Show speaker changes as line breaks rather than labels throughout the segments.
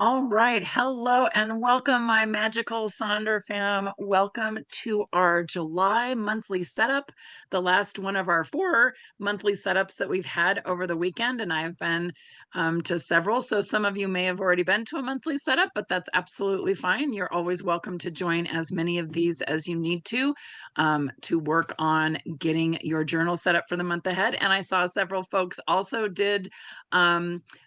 All right. Hello and welcome, my magical Sonder fam. Welcome to our July monthly setup, the last one of our four monthly setups that we've had over the weekend. And I've been to several. So some of you may have already been to a monthly setup, but that's absolutely fine. You're always welcome to join as many of these as you need to work on getting your journal set up for the month ahead. And I saw several folks also did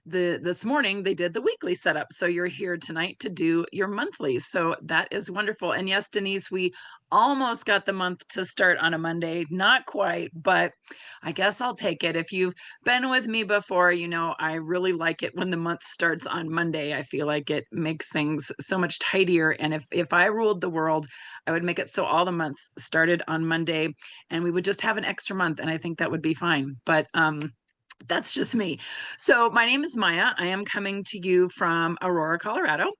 this morning they did the weekly setup, so you're here tonight to do your monthly, so that is wonderful. And yes, Denise, we almost got the month to start on a Monday, not quite, but I guess I'll take it. If you've been with me before, you know I really like it when the month starts on Monday. I feel like it makes things so much tidier, and if I ruled the world, I would make it so all the months started on Monday and we would just have an extra month, and I think that would be fine. But that's just me. So, my name is Maya. I am coming to you from Aurora, Colorado.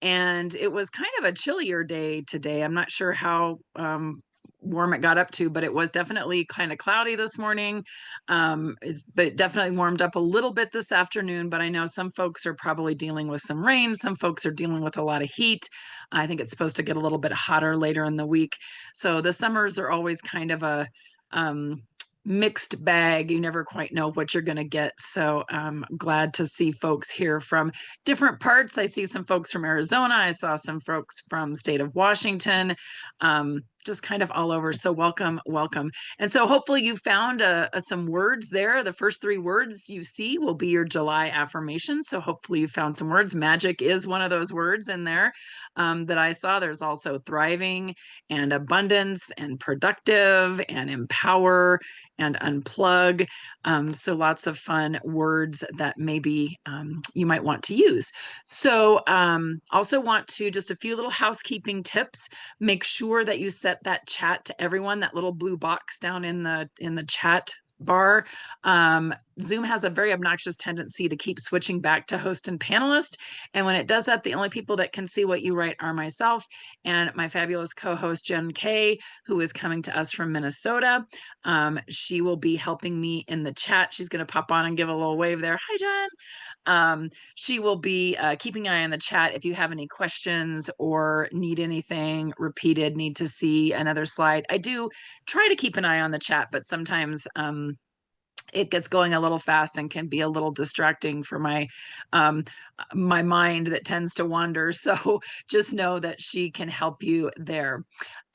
And it was kind of a chillier day today. I'm not sure how warm it got up to, but it was definitely kind of cloudy this morning. But it definitely warmed up a little bit this afternoon. But I know some folks are probably dealing with some rain. Some folks are dealing with a lot of heat. I think it's supposed to get a little bit hotter later in the week. So, the summers are always kind of a mixed bag. You never quite know what you're going to get. So I'm glad to see folks here from different parts. I see some folks from Arizona. I saw some folks from state of Washington, just kind of all over. So welcome, welcome. And so hopefully you found some words there. The first three words you see will be your July affirmation. So hopefully you found some words. Magic is one of those words in there that I saw. There's also thriving and abundance and productive and empower and unplug. So lots of fun words that maybe you might want to use. So also want to just a few little housekeeping tips. Make sure that you set that chat to everyone, that little blue box down in the chat bar. Zoom has a very obnoxious tendency to keep switching back to host and panelist. And when it does that, the only people that can see what you write are myself and my fabulous co-host, Jen Kay, who is coming to us from Minnesota. She will be helping me in the chat. She's going to pop on and give a little wave there. Hi, Jen. She will be keeping an eye on the chat if you have any questions or need anything repeated, need to see another slide. I do try to keep an eye on the chat, but sometimes it gets going a little fast and can be a little distracting for um, my mind that tends to wander. So just know that she can help you there.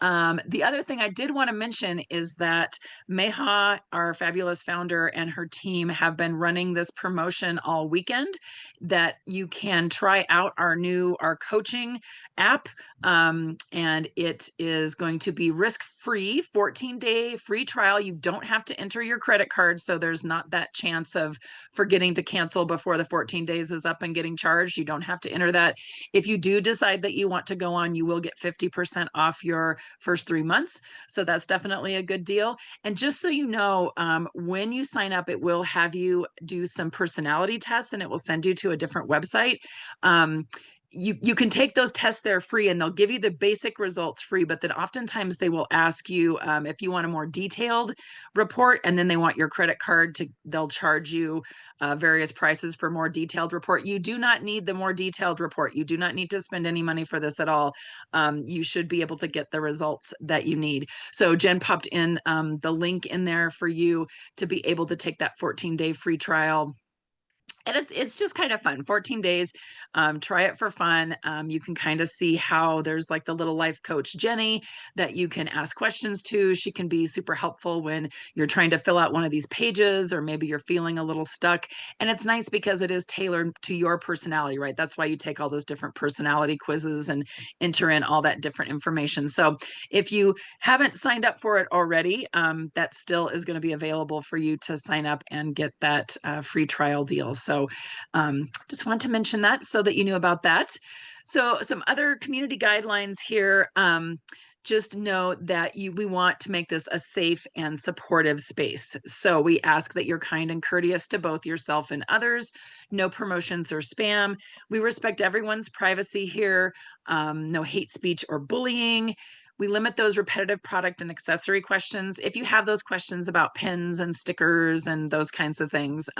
The other thing I did want to mention is that Meha, our fabulous founder, and her team have been running this promotion all weekend that you can try out our coaching app. And it is going to be risk-free, 14-day free trial. You don't have to enter your credit card, so there's not that chance of forgetting to cancel before the 14 days is up and getting charged. You don't have to enter that. If you do decide that you want to go on, you will get 50% off your first 3 months. So that's definitely a good deal. And just so you know, when you sign up, it will have you do some personality tests and it will send you to a different website. You can take those tests there free and they'll give you the basic results free, but then oftentimes they will ask you if you want a more detailed report, and then they want your credit card they'll charge you various prices for more detailed report. You do not need the more detailed report. You do not need to spend any money for this at all. You should be able to get the results that you need. So Jen popped in the link in there for you to be able to take that 14-day free trial, and it's just kind of fun. 14 days. Try it for fun. You can kind of see how there's like the little life coach Jenny that you can ask questions to. She can be super helpful when you're trying to fill out one of these pages, or maybe you're feeling a little stuck. And it's nice because it is tailored to your personality, right? That's why you take all those different personality quizzes and enter in all that different information. So if you haven't signed up for it already, that still is going to be available for you to sign up and get that free trial deal. So just want to mention that so that you knew about that. So some other community guidelines here. Just know that we want to make this a safe and supportive space. So we ask that you're kind and courteous to both yourself and others. No promotions or spam. We respect everyone's privacy here. No hate speech or bullying. We limit those repetitive product and accessory questions. If you have those questions about pins and stickers and those kinds of things,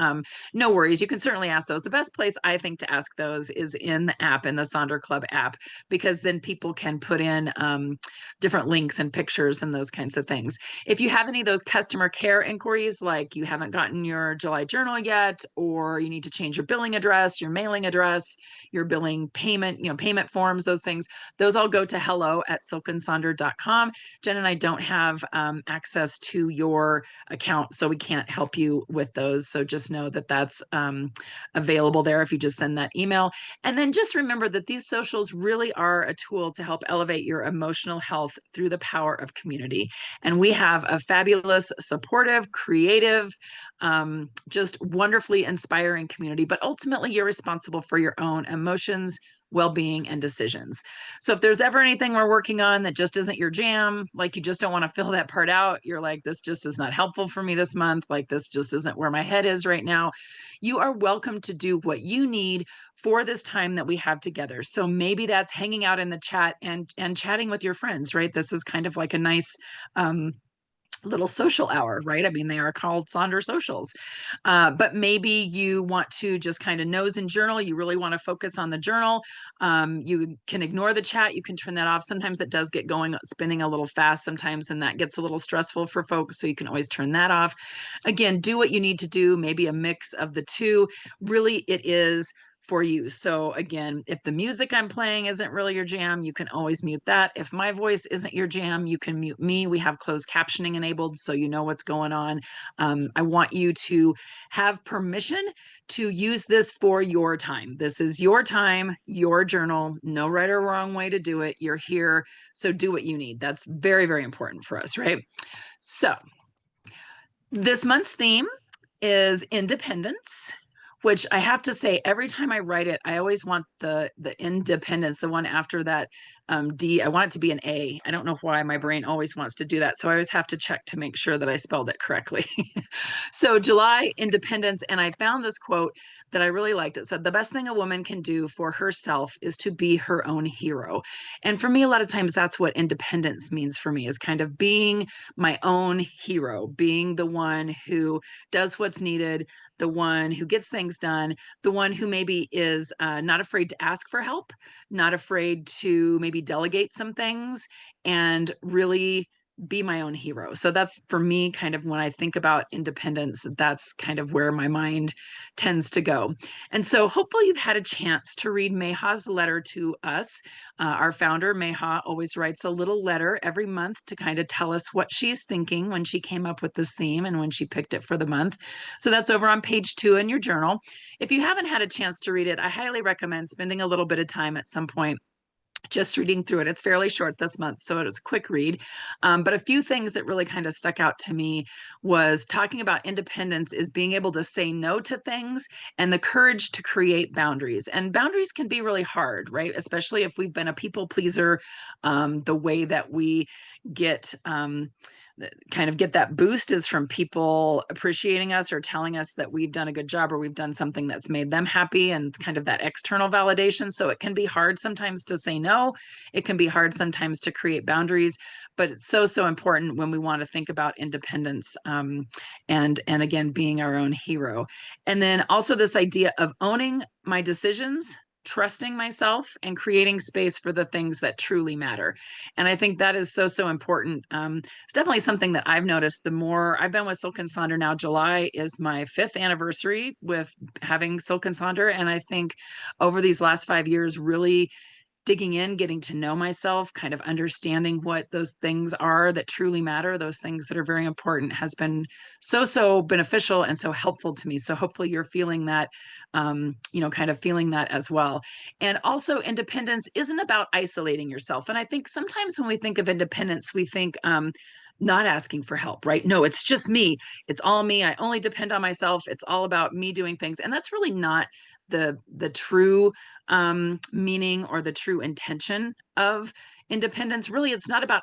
no worries. You can certainly ask those. The best place I think to ask those is in the app, in the Sonder Club app, because then people can put in different links and pictures and those kinds of things. If you have any of those customer care inquiries, like you haven't gotten your July journal yet, or you need to change your billing address, your mailing address, your billing payment, payment forms, those things, those all go to hello@silkandsonder.com. Jen and I don't have access to your account, so we can't help you with those. So just know that that's available there if you just send that email. And then just remember that these socials really are a tool to help elevate your emotional health through the power of community. And we have a fabulous, supportive, creative, just wonderfully inspiring community. But ultimately, you're responsible for your own emotions, well-being, and decisions. So if there's ever anything we're working on that just isn't your jam, like you just don't want to fill that part out, you're like, this just is not helpful for me this month, like this just isn't where my head is right now, you are welcome to do what you need for this time that we have together. So maybe that's hanging out in the chat and chatting with your friends, right? This is kind of like a nice little social hour, right? I mean, they are called Sonder Socials. But maybe you want to just kind of nose and journal. You really want to focus on the journal. You can ignore the chat. You can turn that off. Sometimes it does get going, spinning a little fast sometimes, and that gets a little stressful for folks. So you can always turn that off. Again, do what you need to do, maybe a mix of the two. Really, it is for you. So again, if the music I'm playing isn't really your jam, you can always mute that. If my voice isn't your jam, you can mute me. We have closed captioning enabled, so you know what's going on. I want you to have permission to use this for your time. This is your time, your journal, no right or wrong way to do it. You're here, so do what you need. That's very, very important for us, right? So this month's theme is independence, which I have to say, every time I write it, I always want the independence, the one after that D. I want it to be an A. I don't know why my brain always wants to do that. So I always have to check to make sure that I spelled it correctly. So July, independence. And I found this quote that I really liked. It said, the best thing a woman can do for herself is to be her own hero. And for me, a lot of times that's what independence means for me, is kind of being my own hero, being the one who does what's needed, the one who gets things done, the one who maybe is not afraid to ask for help, not afraid to maybe delegate some things, and really be my own hero. So that's, for me, kind of when I think about independence, that's kind of where my mind tends to go. And so hopefully you've had a chance to read Meha's letter to us. Our founder, Meha, always writes a little letter every month to kind of tell us what she's thinking when she came up with this theme and when she picked it for the month. So that's over on page 2 in your journal. If you haven't had a chance to read it, I highly recommend spending a little bit of time at some point just reading through it. It's fairly short this month, so it was a quick read. But a few things that really kind of stuck out to me was talking about independence is being able to say no to things and the courage to create boundaries. And boundaries can be really hard, right? Especially if we've been a people pleaser, the way that we get kind of get that boost is from people appreciating us or telling us that we've done a good job or we've done something that's made them happy, and kind of that external validation. So it can be hard sometimes to say no. It can be hard sometimes to create boundaries, but it's so, so important when we want to think about independence, and again, being our own hero. And then also this idea of owning my decisions, trusting myself, and creating space for the things that truly matter. And I think that is so, so important. It's definitely something that I've noticed. The more I've been with Silk and Sonder now, July is my 5th anniversary with having Silk and Sonder. And I think over these last 5 years, really digging in, getting to know myself, kind of understanding what those things are that truly matter, those things that are very important, has been so, so beneficial and so helpful to me. So hopefully you're feeling that, kind of feeling that as well. And also, independence isn't about isolating yourself. And I think sometimes when we think of independence, we think, not asking for help, right? No, it's just me. It's all me. I only depend on myself. It's all about me doing things. And that's really not the true meaning or the true intention of independence. Really, it's not about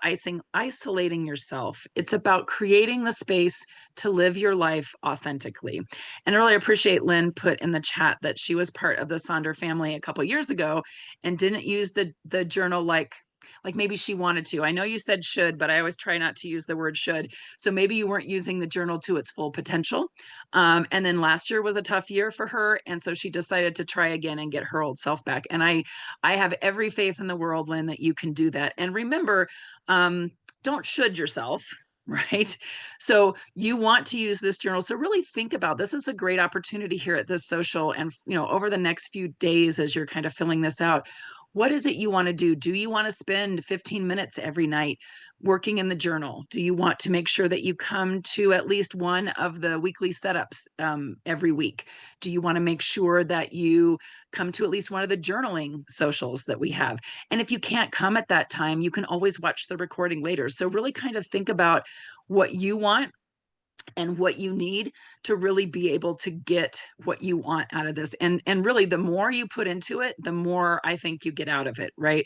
isolating yourself. It's about creating the space to live your life authentically. And I really appreciate Lynn put in the chat that she was part of the Sonder family a couple years ago and didn't use the journal like Like maybe she wanted to. I know you said should, but I always try not to use the word should. So maybe you weren't using the journal to its full potential. And then last year was a tough year for her. And so she decided to try again and get her old self back. And I have every faith in the world, Lynn, that you can do that. And remember, don't should yourself. Right. So you want to use this journal. So really think about this is a great opportunity here at this social. And, over the next few days, as you're kind of filling this out, what is it you want to do? Do you want to spend 15 minutes every night working in the journal? Do you want to make sure that you come to at least one of the weekly setups every week? Do you want to make sure that you come to at least one of the journaling socials that we have? And if you can't come at that time, you can always watch the recording later. So really kind of think about what you want and what you need to really be able to get what you want out of this. And really the more you put into it, the more I think you get out of it, right?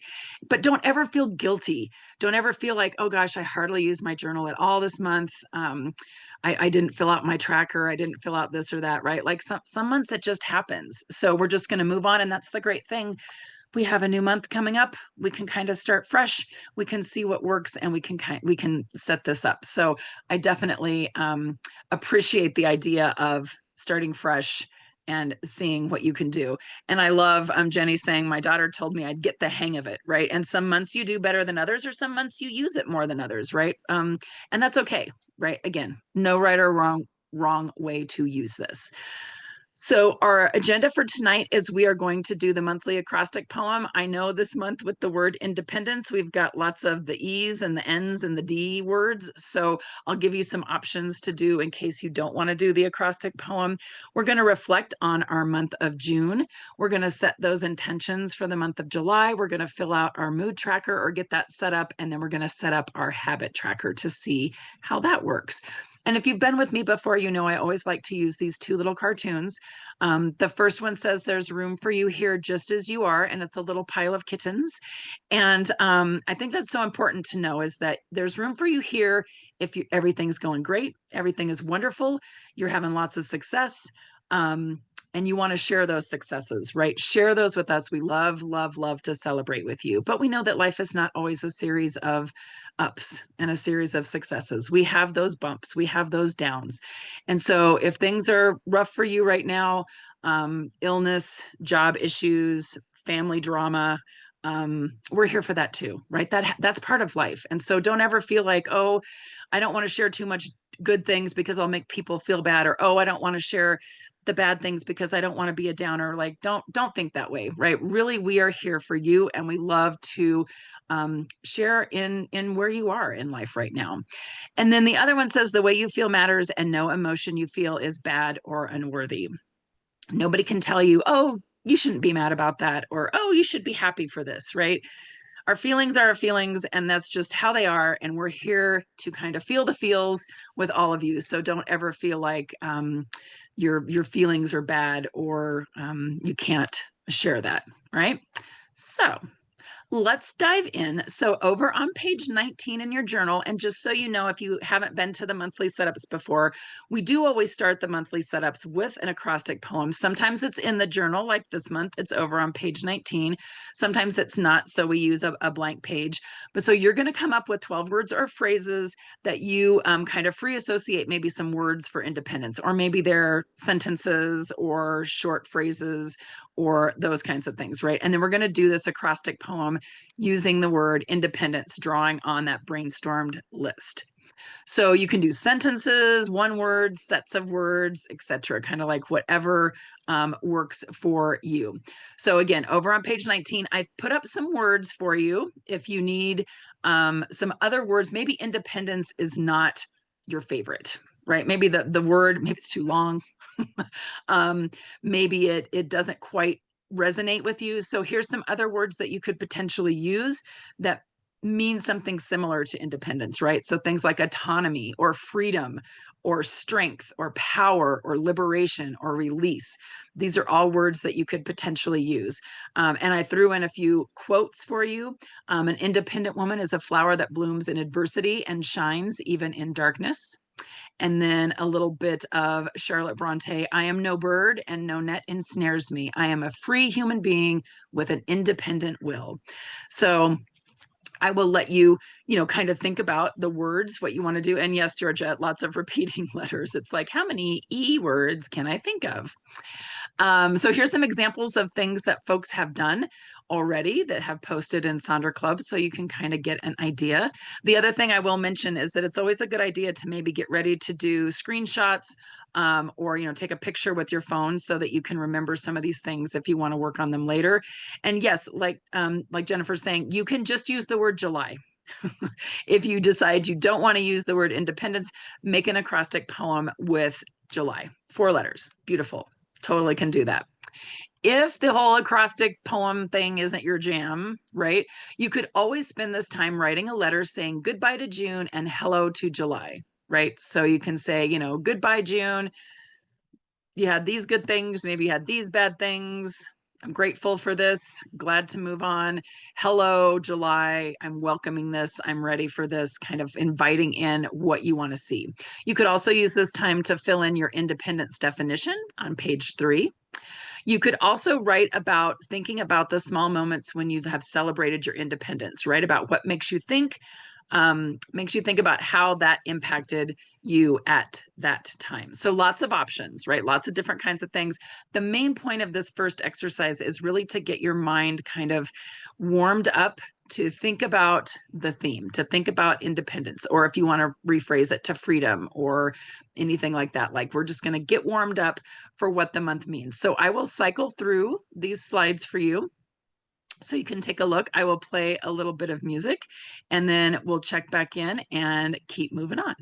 But don't ever feel guilty. Don't ever feel like, oh gosh, I hardly used my journal at all this month. I didn't fill out my tracker. I didn't fill out this or that, right? Like some months it just happens. So we're just going to move on. And that's the great thing. We have a new month coming up. We can kind of start fresh. We can see what works, and we can set this up. So I definitely appreciate the idea of starting fresh and seeing what you can do. And I love Jenny saying, my daughter told me I'd get the hang of it, right? And some months you do better than others, or some months you use it more than others, right? And that's okay, right? Again, no right or wrong way to use this. So our agenda for tonight is we are going to do the monthly acrostic poem. I know this month with the word independence, we've got lots of the E's and the N's and the D words. So I'll give you some options to do in case you don't want to do the acrostic poem. We're going to reflect on our month of June. We're going to set those intentions for the month of July. We're going to fill out our mood tracker or get that set up. And then we're going to set up our habit tracker to see how that works. And if you've been with me before, you know I always like to use these two little cartoons. The first one says there's room for you here just as you are, and it's a little pile of kittens. And I think that's so important to know is that there's room for you here if everything's going great, everything is wonderful, you're having lots of success. And you want to share those successes, right? Share those with us. We love, love, love to celebrate with you. But we know that life is not always a series of ups and a series of successes. We have those bumps, we have those downs. And so if things are rough for you right now, illness, job issues, family drama, we're here for that too, right? That's part of life. And so don't ever feel like, oh, I don't want to share too much good things because I'll make people feel bad, or oh, I don't want to share the bad things because I don't want to be a downer. Like don't think that way, right? Really, we are here for you, and we love to share in where you are in life right now. And then the other one says the way you feel matters, and no emotion you feel is bad or unworthy. Nobody can tell you, oh, you shouldn't be mad about that, or oh, you should be happy for this, right? Our feelings are our feelings, and that's just how they are. And we're here to kind of feel the feels with all of you. So don't ever feel like your feelings are bad, or you can't share that, right? So let's dive in. So over on page 19 in your journal, and just so you know, if you haven't been to the monthly setups before, we do always start the monthly setups with an acrostic poem. Sometimes it's in the journal, like this month, it's over on page 19. Sometimes it's not, so we use a blank page. But so you're going to come up with 12 words or phrases that you kind of free associate maybe some words for independence, or maybe they're sentences or short phrases or those kinds of things, right? And then we're going to do this acrostic poem using the word independence, drawing on that brainstormed list. So you can do sentences, one word, sets of words, etc., kind of like whatever works for you. So again, over on page 19, I've put up some words for you. If you need some other words, maybe independence is not your favorite, right? Maybe the word, maybe it's too long. Maybe it doesn't quite resonate with you. So here's some other words that you could potentially use that mean something similar to independence, right? So things like autonomy or freedom or strength or power or liberation or release. These are all words that you could potentially use. And I threw in a few quotes for you. An independent woman is a flower that blooms in adversity and shines even in darkness. And then a little bit of Charlotte Bronte. I am no bird and no net ensnares me. I am a free human being with an independent will. So I will let you, kind of think about the words, what you want to do. And yes, Georgia, lots of repeating letters. It's like, how many E words can I think of? So here's some examples of things that folks have done already that have posted in Sonder Club, so you can kind of get an idea. The other thing I will mention is that it's always a good idea to maybe get ready to do screenshots, or take a picture with your phone so that you can remember some of these things if you want to work on them later. And yes, like Jennifer's saying, you can just use the word July. If you decide you don't want to use the word independence, make an acrostic poem with July, 4 letters. Beautiful. Totally can do that. If the whole acrostic poem thing isn't your jam, right, you could always spend this time writing a letter saying goodbye to June and hello to July, right? So you can say, goodbye, June. You had these good things. Maybe you had these bad things. I'm grateful for this. Glad to move on. Hello, July. I'm welcoming this. I'm ready for this, kind of inviting in what you want to see. You could also use this time to fill in your independence definition on page 3. You could also write about thinking about the small moments when you have celebrated your independence, write about what makes you think about how that impacted you at that time. So lots of options, right? Lots of different kinds of things. The main point of this first exercise is really to get your mind kind of warmed up to think about the theme, to think about independence, or if you want to rephrase it, to freedom or anything like that. Like, we're just going to get warmed up for what the month means. So I will cycle through these slides for you so you can take a look. I will play a little bit of music and then we'll check back in and keep moving on.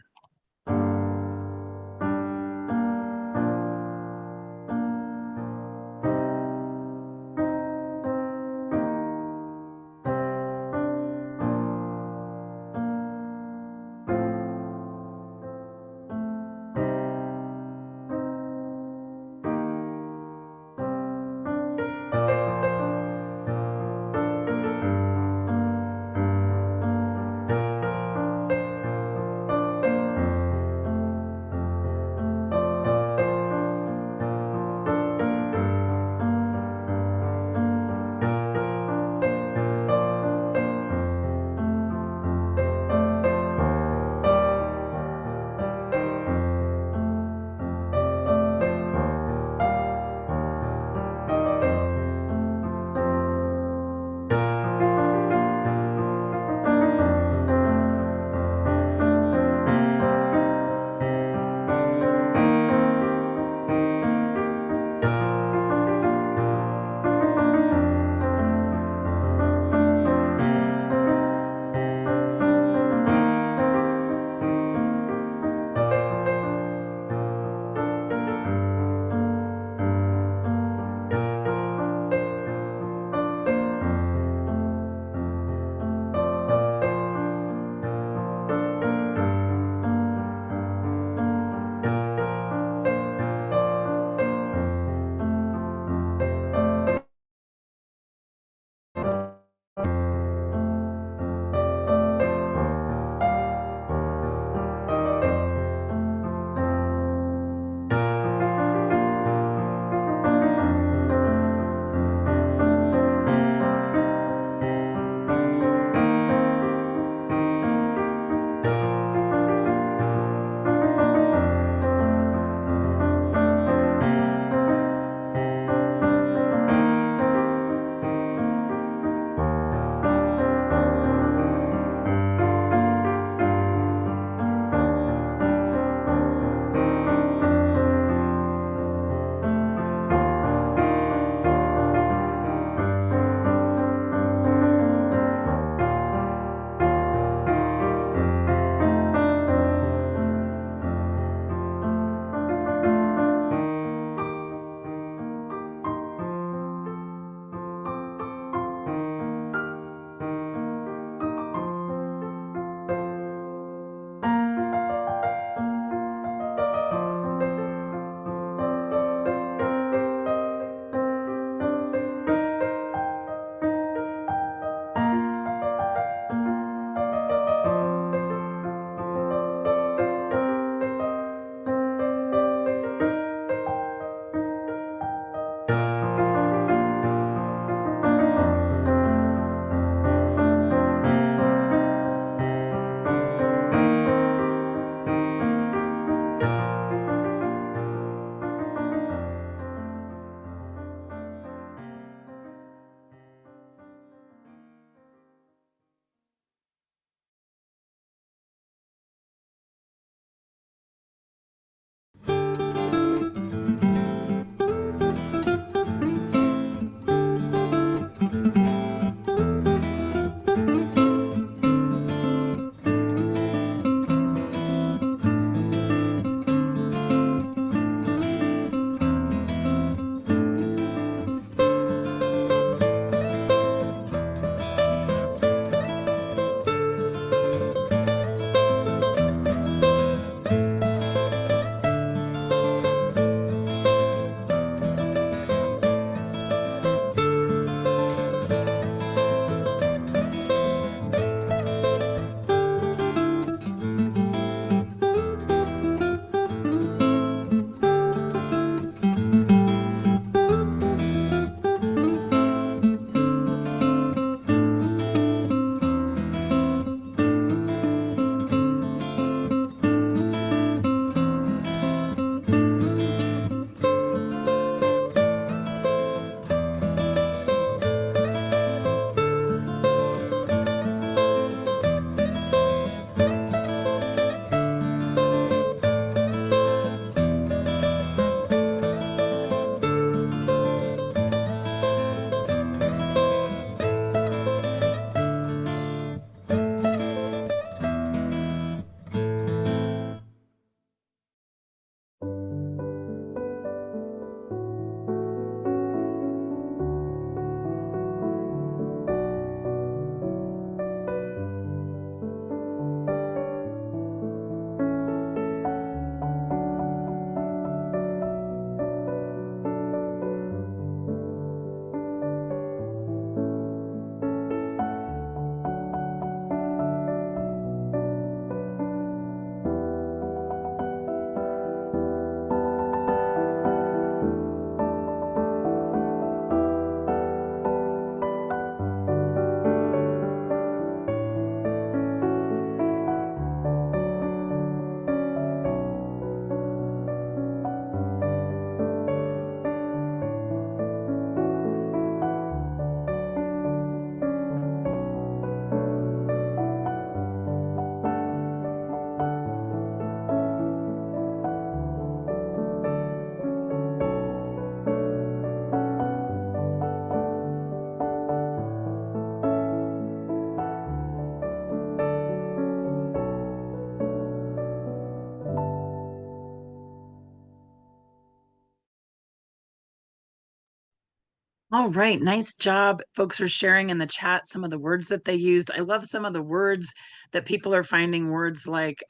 All right, nice job. Folks are sharing in the chat some of the words that they used. I love some of the words that people are finding, words like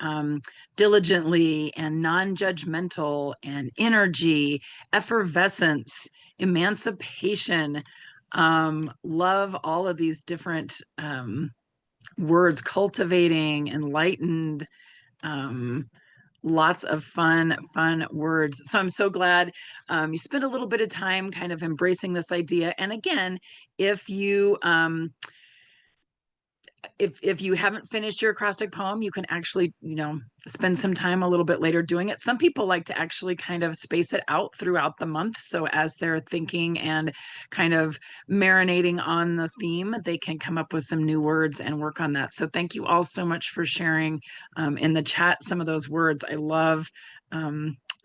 diligently and non-judgmental and energy, effervescence, emancipation. Love all of these different words, cultivating, enlightened, um, lots of fun words. So I'm so glad you spent a little bit of time kind of embracing this idea. And again, if you if you haven't finished your acrostic poem, you can actually, spend some time a little bit later doing it. Some people like to actually kind of space it out throughout the month. So as they're thinking and kind of marinating on the theme, they can come up with some new words and work on that. So thank you all so much for sharing in the chat some of those words. I love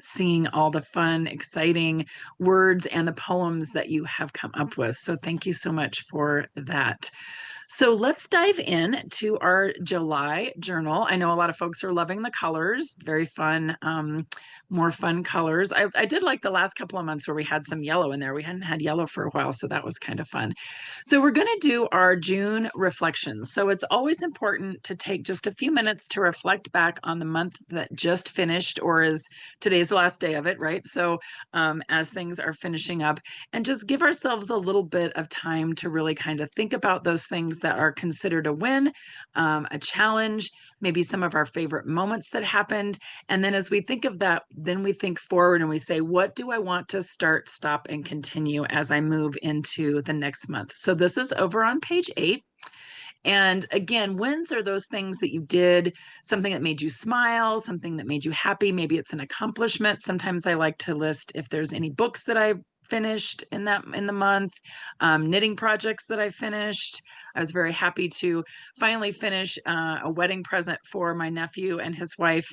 seeing all the fun, exciting words and the poems that you have come up with. So thank you so much for that. So let's dive in to our July journal. I know a lot of folks are loving the colors, very fun, more fun colors. I did like the last couple of months where we had some yellow in there. We hadn't had yellow for a while, so that was kind of fun. So we're going to do our June reflections. So it's always important to take just a few minutes to reflect back on the month that just finished, or is today's the last day of it, right? So as things are finishing up, and just give ourselves a little bit of time to really kind of think about those things that are considered a win, a challenge, maybe some of our favorite moments that happened. And then as we think of that, then we think forward and we say, what do I want to start, stop, and continue as I move into the next month? So this is over on page 8. And again, wins are those things that you did, something that made you smile, something that made you happy. Maybe it's an accomplishment. Sometimes I like to list if there's any books that I finished in the month, knitting projects that I finished. I was very happy to finally finish a wedding present for my nephew and his wife.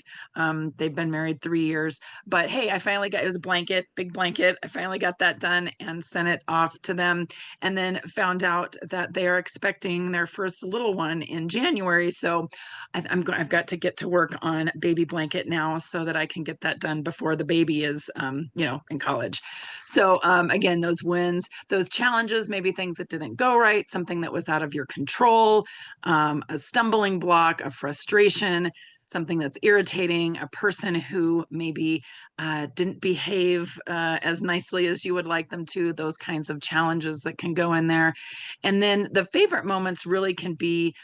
They've been married 3 years, but hey, I finally got, it was a blanket, big blanket. I finally got that done and sent it off to them, and then found out that they are expecting their first little one in January. So I've got to get to work on baby blanket now so that I can get that done before the baby is, in college. So again, those wins, those challenges, maybe things that didn't go right, something that was out of your control, a stumbling block, a frustration, something that's irritating, a person who maybe didn't behave as nicely as you would like them to, those kinds of challenges that can go in there. And then the favorite moments really can be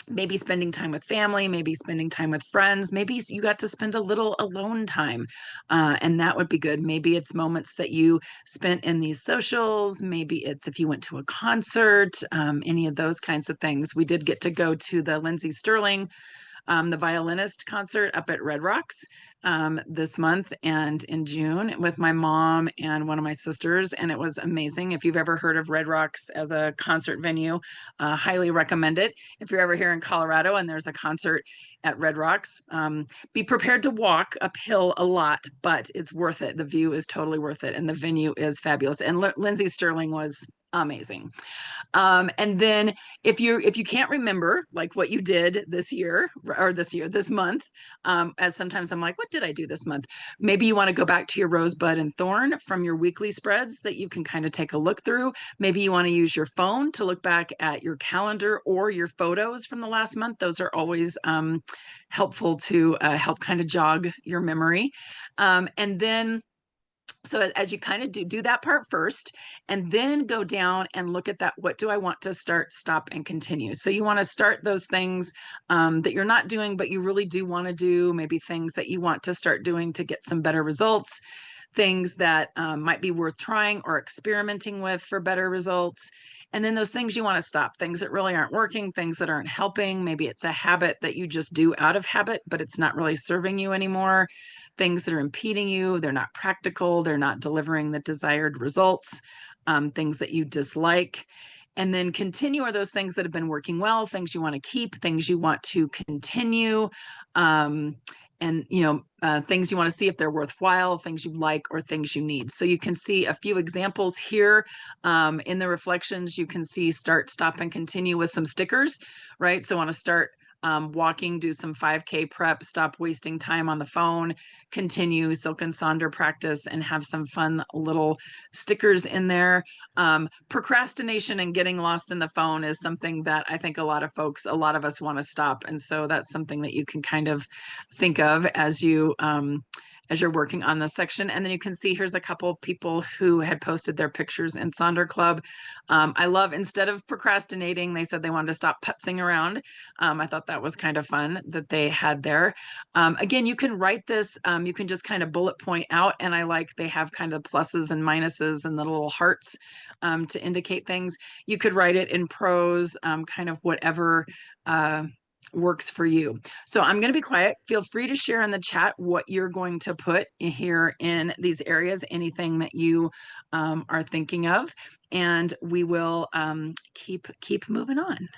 maybe spending time with family, maybe spending time with friends, maybe you got to spend a little alone time, and that would be good. Maybe it's moments that you spent in these socials, maybe it's if you went to a concert, any of those kinds of things. We did get to go to the Lindsey Sterling, the violinist concert up at Red Rocks this month and in June with my mom and one of my sisters, and it was amazing. If you've ever heard of Red Rocks as a concert venue, highly recommend it. If you're ever here in Colorado and there's a concert at Red Rocks, be prepared to walk uphill a lot, but it's worth it. The view is totally worth it, and the venue is fabulous. And Lindsey Sterling was amazing. And then if you can't remember like what you did this month, as sometimes I'm like, what did I do this month? Maybe you want to go back to your rosebud and thorn from your weekly spreads that you can kind of take a look through. Maybe you want to use your phone to look back at your calendar or your photos from the last month. Those are always helpful to help kind of jog your memory. And then so as you kind of do that part first, and then go down and look at that, what do I want to start, stop, and continue? So you want to start those things that you're not doing, but you really do want to do, maybe things that you want to start doing to get some better results, things that might be worth trying or experimenting with for better results. And then those things you want to stop, things that really aren't working, things that aren't helping. Maybe it's a habit that you just do out of habit, but it's not really serving you anymore. Things that are impeding you, they're not practical, they're not delivering the desired results, things that you dislike. And then continue are those things that have been working well, things you want to keep, things you want to continue. And things you want to see if they're worthwhile, things you like, or things you need. So you can see a few examples here in the reflections. You can see start, stop, and continue with some stickers, right? So I want to start walking, do some 5K prep, stop wasting time on the phone, continue Silk and Sonder practice, and have some fun little stickers in there. Procrastination and getting lost in the phone is something that I think a lot of us want to stop. And so that's something that you can kind of think of as you're working on this section. And then you can see here's a couple people who had posted their pictures in Sonder Club. I love, instead of procrastinating, they said they wanted to stop putzing around. I thought that was kind of fun that they had there. Again, you can write this, you can just kind of bullet point out, and I like they have kind of pluses and minuses and the little hearts to indicate things. You could write it in prose, kind of whatever works for you. So I'm going to be quiet. Feel free to share in the chat what you're going to put here in these areas, anything that you are thinking of, and we will keep moving on.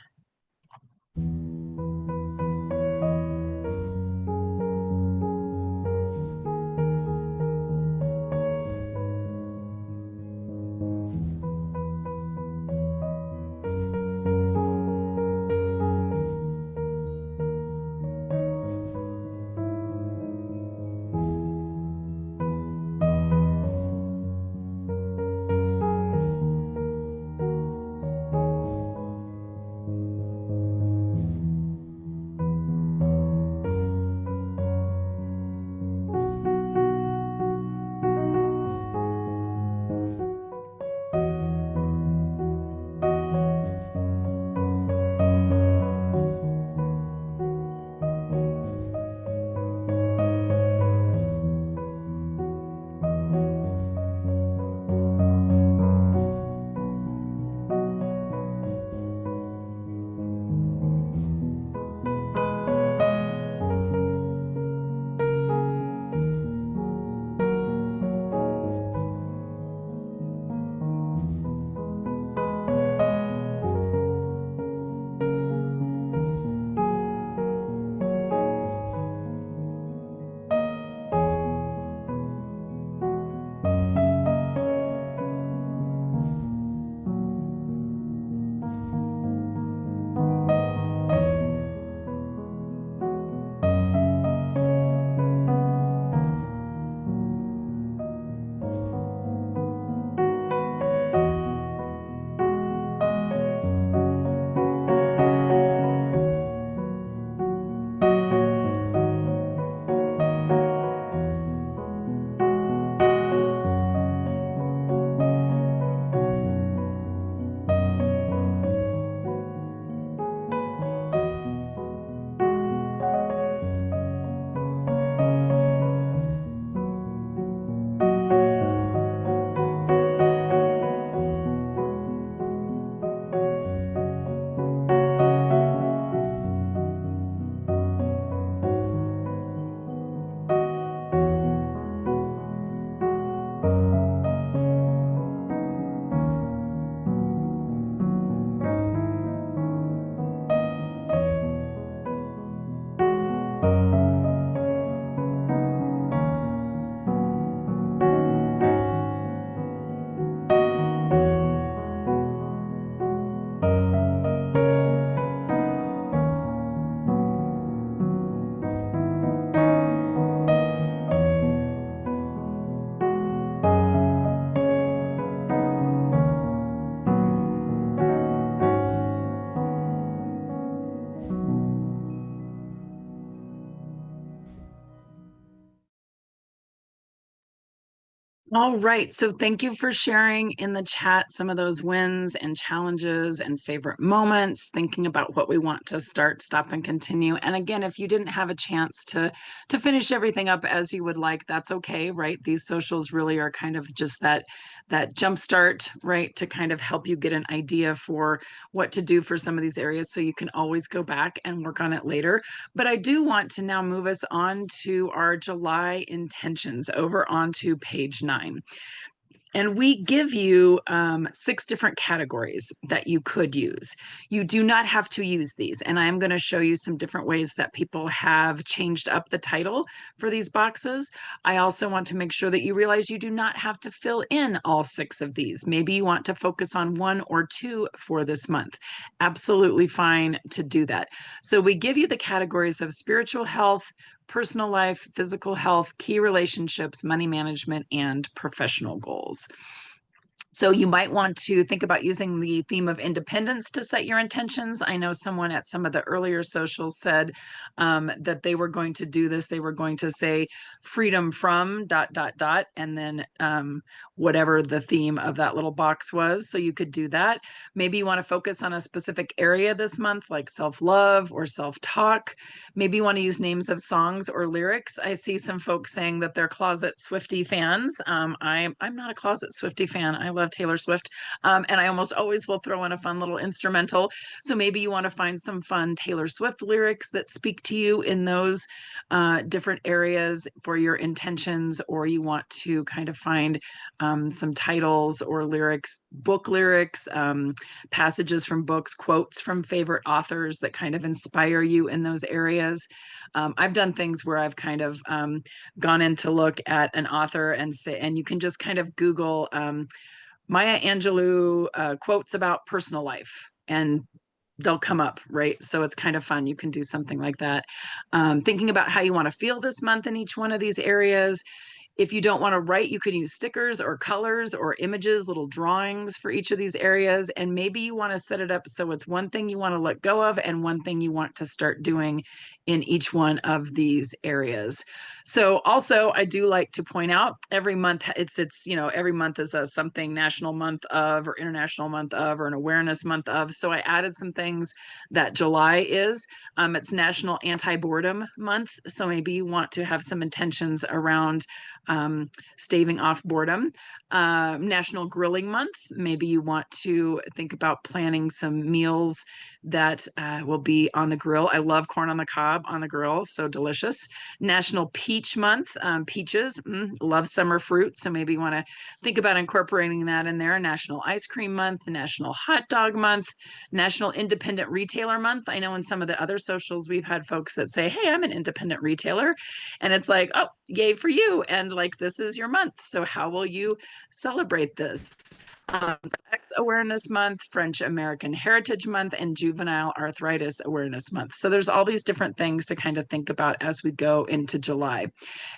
All right. So thank you for sharing in the chat some of those wins and challenges and favorite moments, thinking about what we want to start, stop, and continue. And again, if you didn't have a chance to finish everything up as you would like, that's okay, right? These socials really are kind of just that jump start, right? To kind of help you get an idea for what to do for some of these areas. So you can always go back and work on it later. But I do want to now move us on to our July intentions over onto page 9. And we give you 6 different categories that you could use. You do not have to use these. And I'm going to show you some different ways that people have changed up the title for these boxes. I also want to make sure that you realize you do not have to fill in all 6 of these. Maybe you want to focus on 1 or 2 for this month. Absolutely fine to do that. So we give you the categories of spiritual health, personal life, physical health, key relationships, money management, and professional goals. So you might want to think about using the theme of independence to set your intentions. I know someone at some of the earlier socials said that they were going to do this. They were going to say freedom from ... and then whatever the theme of that little box was. So you could do that. Maybe you want to focus on a specific area this month, like self-love or self-talk. Maybe you want to use names of songs or lyrics. I see some folks saying that they're closet Swiftie fans. I'm not a closet Swiftie fan. I love Taylor Swift. And I almost always will throw in a fun little instrumental. So maybe you want to find some fun Taylor Swift lyrics that speak to you in those different areas for your intentions, or you want to kind of find some titles or lyrics, book lyrics, passages from books, quotes from favorite authors that kind of inspire you in those areas. I've done things where I've kind of gone in to look at an author and say, and you can just kind of Google Maya Angelou quotes about personal life, and they'll come up, right? So it's kind of fun. You can do something like that. Thinking about how you want to feel this month in each one of these areas. If you don't want to write, you could use stickers or colors or images, little drawings for each of these areas. And maybe you want to set it up so it's one thing you want to let go of and one thing you want to start doing in each one of these areas. So also, I do like to point out every month every month is a something national month of or international month of or an awareness month of. So I added some things that July is. It's National Anti-Boredom Month. So maybe you want to have some intentions around staving off boredom. National Grilling Month. Maybe you want to think about planning some meals that will be on the grill. I love corn on the cob on the grill, so delicious. National Peach Month. Peaches, love summer fruit, so maybe you want to think about incorporating that in there. National Ice Cream Month, National Hot Dog Month, National Independent Retailer Month. I know in some of the other socials we've had folks that say, hey, I'm an independent retailer. And it's like, oh, yay for you. And like, this is your month. So how will you celebrate this? Sex Awareness Month, French American Heritage Month, and Juvenile Arthritis Awareness Month. So there's all these different things to kind of think about as we go into July.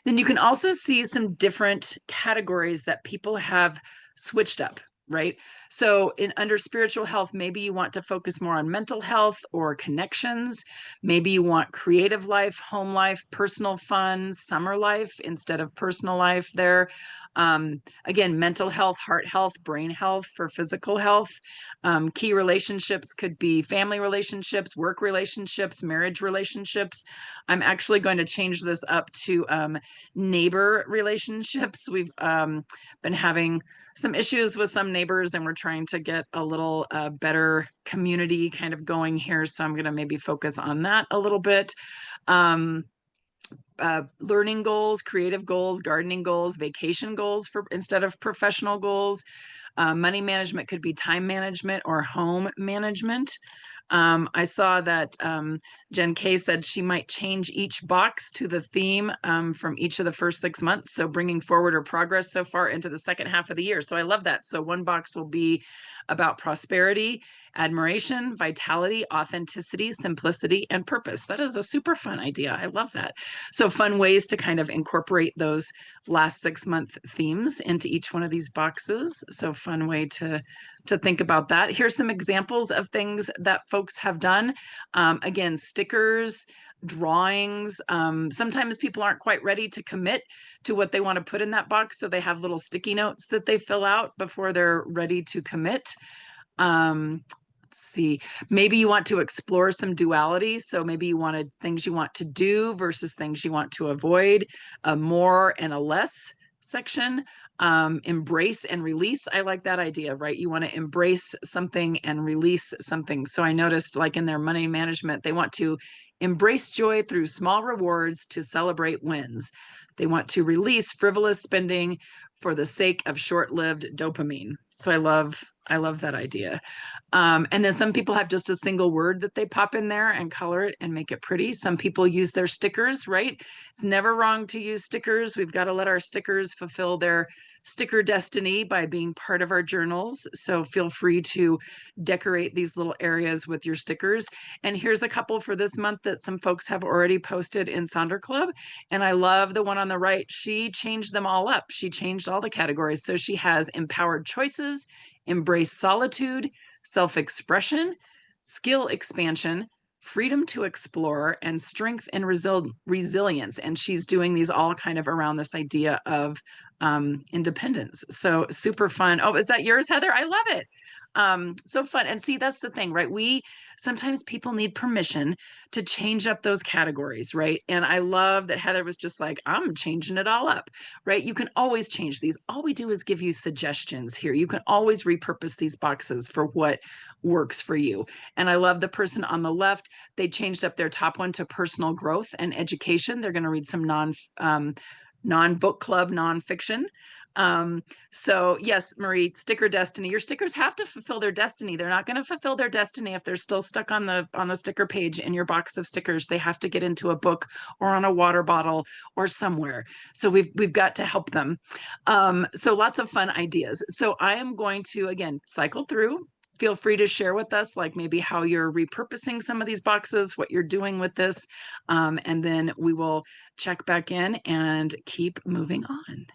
Then you can also see some different categories that people have switched up, right? So under spiritual health, maybe you want to focus more on mental health or connections. Maybe you want creative life, home life, personal fun, summer life instead of personal life there. Again, mental health, heart health, brain health for physical health. Key relationships could be family relationships, work relationships, marriage relationships. I'm actually going to change this up to neighbor relationships. We've been having some issues with some neighbors, and we're trying to get a little better community kind of going here. So I'm going to maybe focus on that a little bit. Learning goals, creative goals, gardening goals, vacation goals for instead of professional goals. Money management could be time management or home management. I saw that Jen K said she might change each box to the theme from each of the first 6 months. So bringing forward her progress so far into the second half of the year. So I love that. So one box will be about prosperity, admiration, vitality, authenticity, simplicity, and purpose. That is a super fun idea. I love that. So fun ways to kind of incorporate those last 6-month themes into each one of these boxes. So fun way to think about that. Here's some examples of things that folks have done. Again, stickers, drawings. Sometimes people aren't quite ready to commit to what they want to put in that box. So they have little sticky notes that they fill out before they're ready to commit. Let's see, maybe you want to explore some duality. So maybe you wanted things you want to do versus things you want to avoid, a more and a less section. Embrace and release. I like that idea, right? You want to embrace something and release something. So I noticed like in their money management, they want to embrace joy through small rewards to celebrate wins. They want to release frivolous spending, for the sake of short-lived dopamine. So I love that idea. And then some people have just a single word that they pop in there and color it and make it pretty. Some people use their stickers, right? It's never wrong to use stickers. We've got to let our stickers fulfill their sticker destiny by being part of our journals. So feel free to decorate these little areas with your stickers. And here's a couple for this month that some folks have already posted in Sonder Club. And I love the one on the right. She changed them all up. She changed all the categories. So she has empowered choices, embrace solitude, self-expression, skill expansion, freedom to explore, and strength and resilience. And she's doing these all kind of around this idea of independence. So super fun. Oh, is that yours, Heather? I love it. So fun. And see, that's the thing, right? Sometimes people need permission to change up those categories, right? And I love that Heather was just like, I'm changing it all up, right? You can always change these. All we do is give you suggestions here. You can always repurpose these boxes for what works for you. And I love the person on the left. They changed up their top one to personal growth and education. They're going to read some non-book club nonfiction. So yes, Marie, sticker destiny. Your stickers have to fulfill their destiny. They're not going to fulfill their destiny if they're still stuck on the sticker page in your box of stickers. They have to get into a book or on a water bottle or somewhere. So we've got to help them. So lots of fun ideas. So I am going to again cycle through. Feel free to share with us, like maybe how you're repurposing some of these boxes, what you're doing with this, and then we will check back in and keep moving on.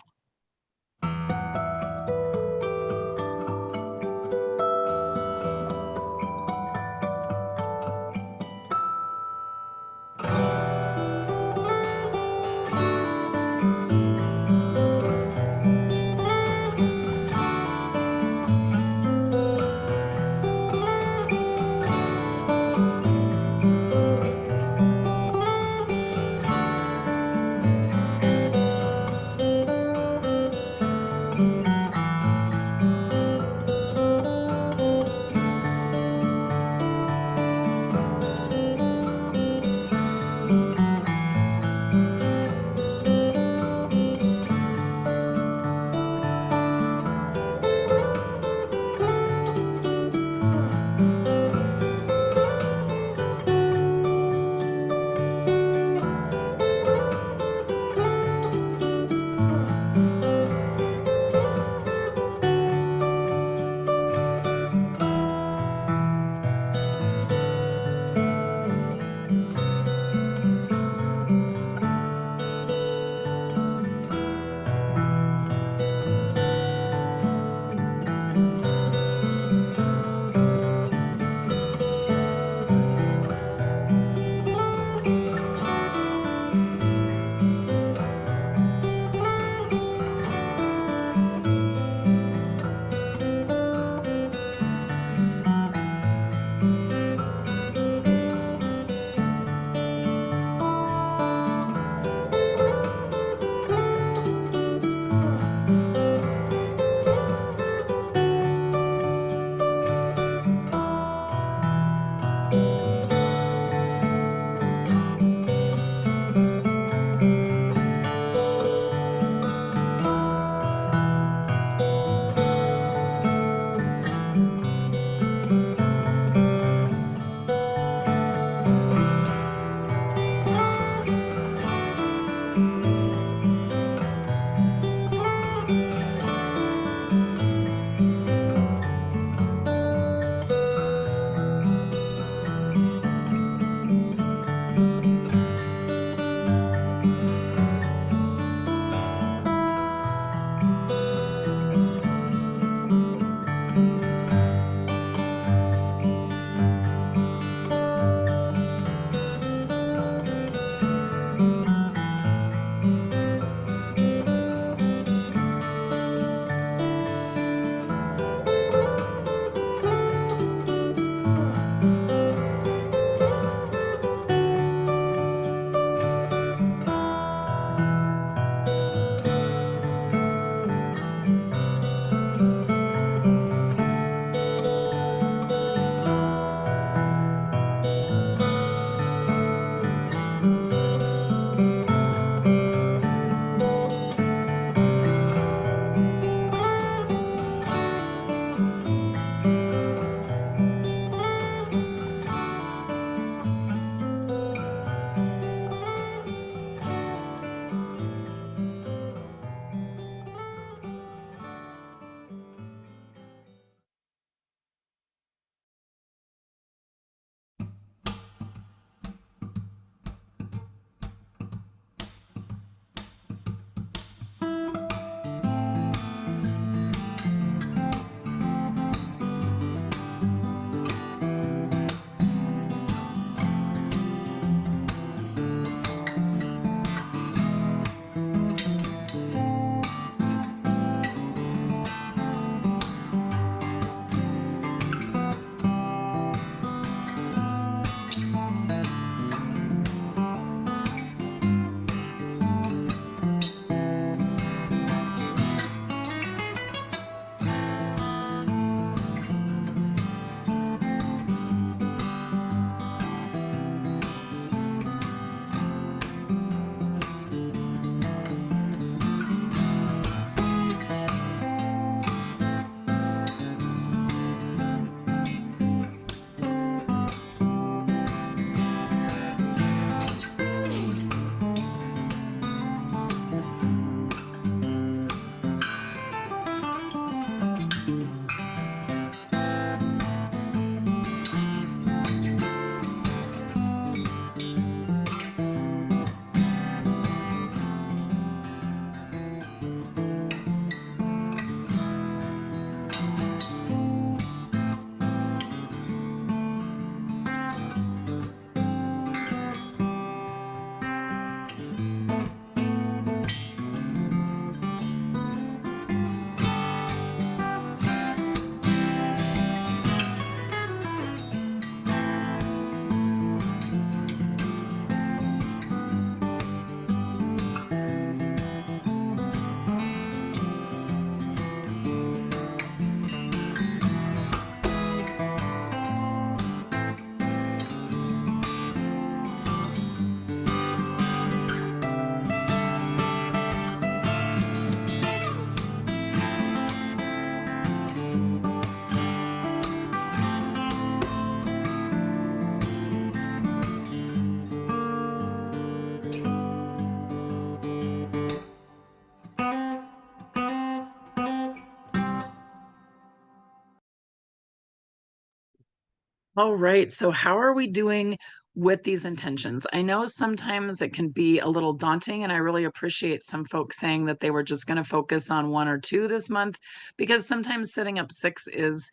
All right. So, how are we doing with these intentions? I know sometimes it can be a little daunting, and I really appreciate some folks saying that they were just going to focus on one or two this month because sometimes setting up six is,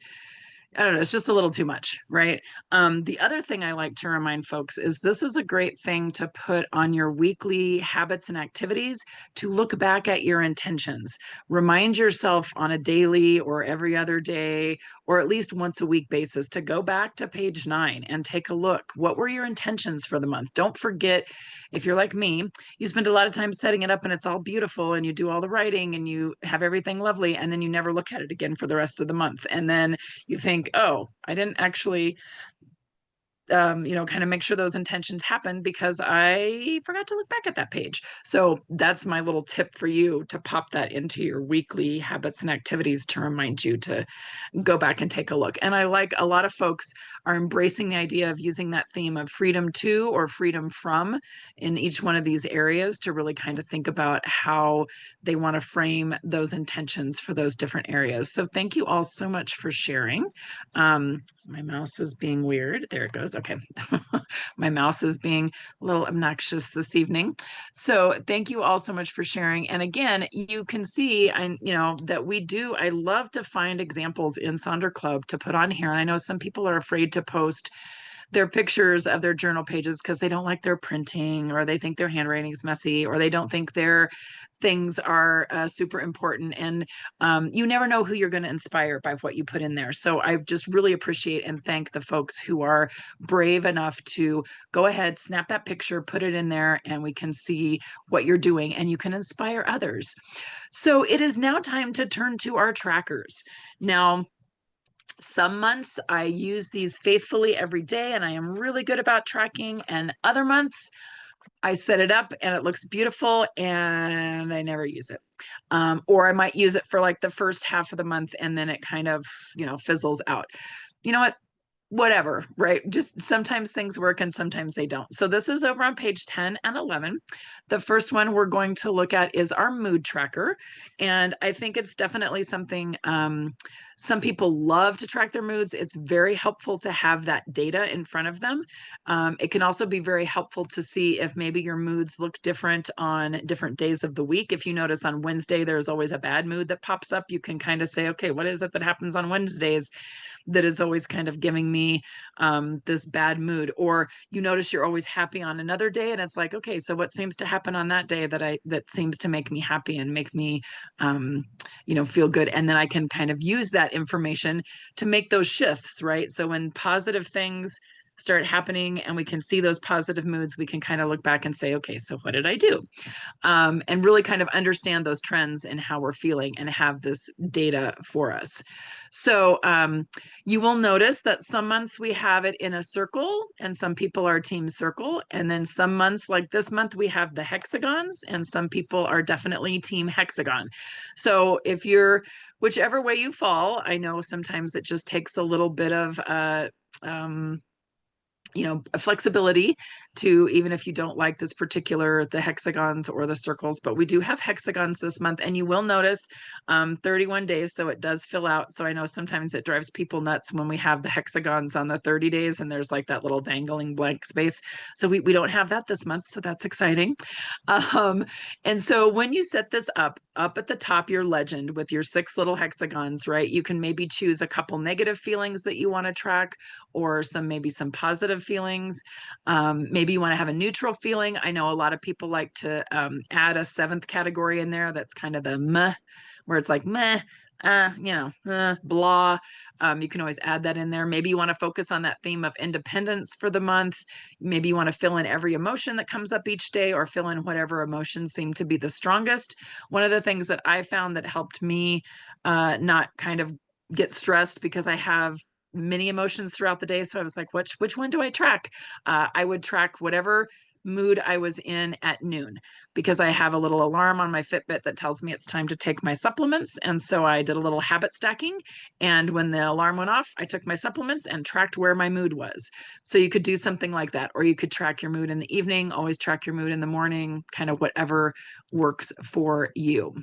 I don't know, it's just a little too much, right? The other thing I like to remind folks is this is a great thing to put on your weekly habits and activities to look back at your intentions. Remind yourself on a daily or every other day, or at least once a week basis to go back to page 9 and take a look. What were your intentions for the month? Don't forget, if you're like me, you spend a lot of time setting it up and it's all beautiful and you do all the writing and you have everything lovely, and then you never look at it again for the rest of the month. And then you think, oh, I didn't actually, kind of make sure those intentions happen because I forgot to look back at that page. So that's my little tip for you to pop that into your weekly habits and activities to remind you to go back and take a look. And I like a lot of folks are embracing the idea of using that theme of freedom to or freedom from in each one of these areas to really kind of think about how they want to frame those intentions for those different areas. So thank you all so much for sharing. My mouse is being weird. There it goes. Okay. My mouse is being a little obnoxious this evening. So thank you all so much for sharing. And again, you can see, that I love to find examples in Sonder Club to put on here. And I know some people are afraid to post their pictures of their journal pages because they don't like their printing, or they think their handwriting is messy, or they don't think their things are super important. And you never know who you're going to inspire by what you put in there. So I just really appreciate and thank the folks who are brave enough to go ahead, snap that picture, put it in there, and we can see what you're doing and you can inspire others. So it is now time to turn to our trackers. Now, some months I use these faithfully every day and I am really good about tracking, and other months I set it up and it looks beautiful and I never use it. Or I might use it for like the first half of the month and then it kind of, fizzles out. You know what? Whatever, right? Just sometimes things work and sometimes they don't. So this is over on page 10 and 11. The first one we're going to look at is our mood tracker. And I think it's definitely something some people love to track their moods. It's very helpful to have that data in front of them. It can also be very helpful to see if maybe your moods look different on different days of the week. If you notice on Wednesday, there's always a bad mood that pops up, you can kind of say, okay, what is it that happens on Wednesdays that is always kind of giving me this bad mood? Or you notice you're always happy on another day and it's like, okay, so what seems to happen on that day that seems to make me happy and make me feel good? And then I can kind of use that information to make those shifts, right? So when positive things start happening and we can see those positive moods, we can kind of look back and say, okay, so what did I do? And really kind of understand those trends and how we're feeling and have this data for us. So you will notice that some months we have it in a circle and some people are team circle. And then some months like this month, we have the hexagons and some people are definitely team hexagon. So if you're whichever way you fall, I know sometimes it just takes a little bit of flexibility to, even if you don't like this particular, the hexagons or the circles, but we do have hexagons this month. And you will notice 31 days, so it does fill out. So I know sometimes it drives people nuts when we have the hexagons on the 30 days and there's like that little dangling blank space. So we don't have that this month, so that's exciting. And so when you set this up at the top, your legend with your 6 little hexagons, right, you can maybe choose a couple negative feelings that you want to track, or maybe some positive feelings. Maybe you want to have a neutral feeling. I know a lot of people like to add a 7th category in there. That's kind of the meh, where it's like meh, blah. You can always add that in there. Maybe you want to focus on that theme of independence for the month. Maybe you want to fill in every emotion that comes up each day, or fill in whatever emotions seem to be the strongest. One of the things that I found that helped me not kind of get stressed, because I have many emotions throughout the day. So I was like, which one do I track? I would track whatever mood I was in at noon, because I have a little alarm on my Fitbit that tells me it's time to take my supplements. And so I did a little habit stacking. And when the alarm went off, I took my supplements and tracked where my mood was. So you could do something like that, or you could track your mood in the evening, always track your mood in the morning, kind of whatever works for you.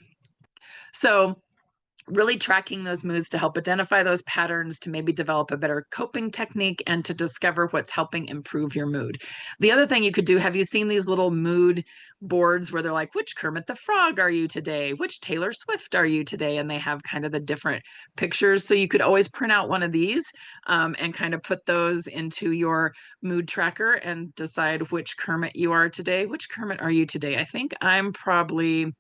So really tracking those moods to help identify those patterns, to maybe develop a better coping technique, and to discover what's helping improve your mood. The other thing you could do, have you seen these little mood boards where they're like, which Kermit the Frog are you today? Which Taylor Swift are you today? And they have kind of the different pictures. So you could always print out one of these and kind of put those into your mood tracker and decide which Kermit you are today. Which Kermit are you today? I think I'm probably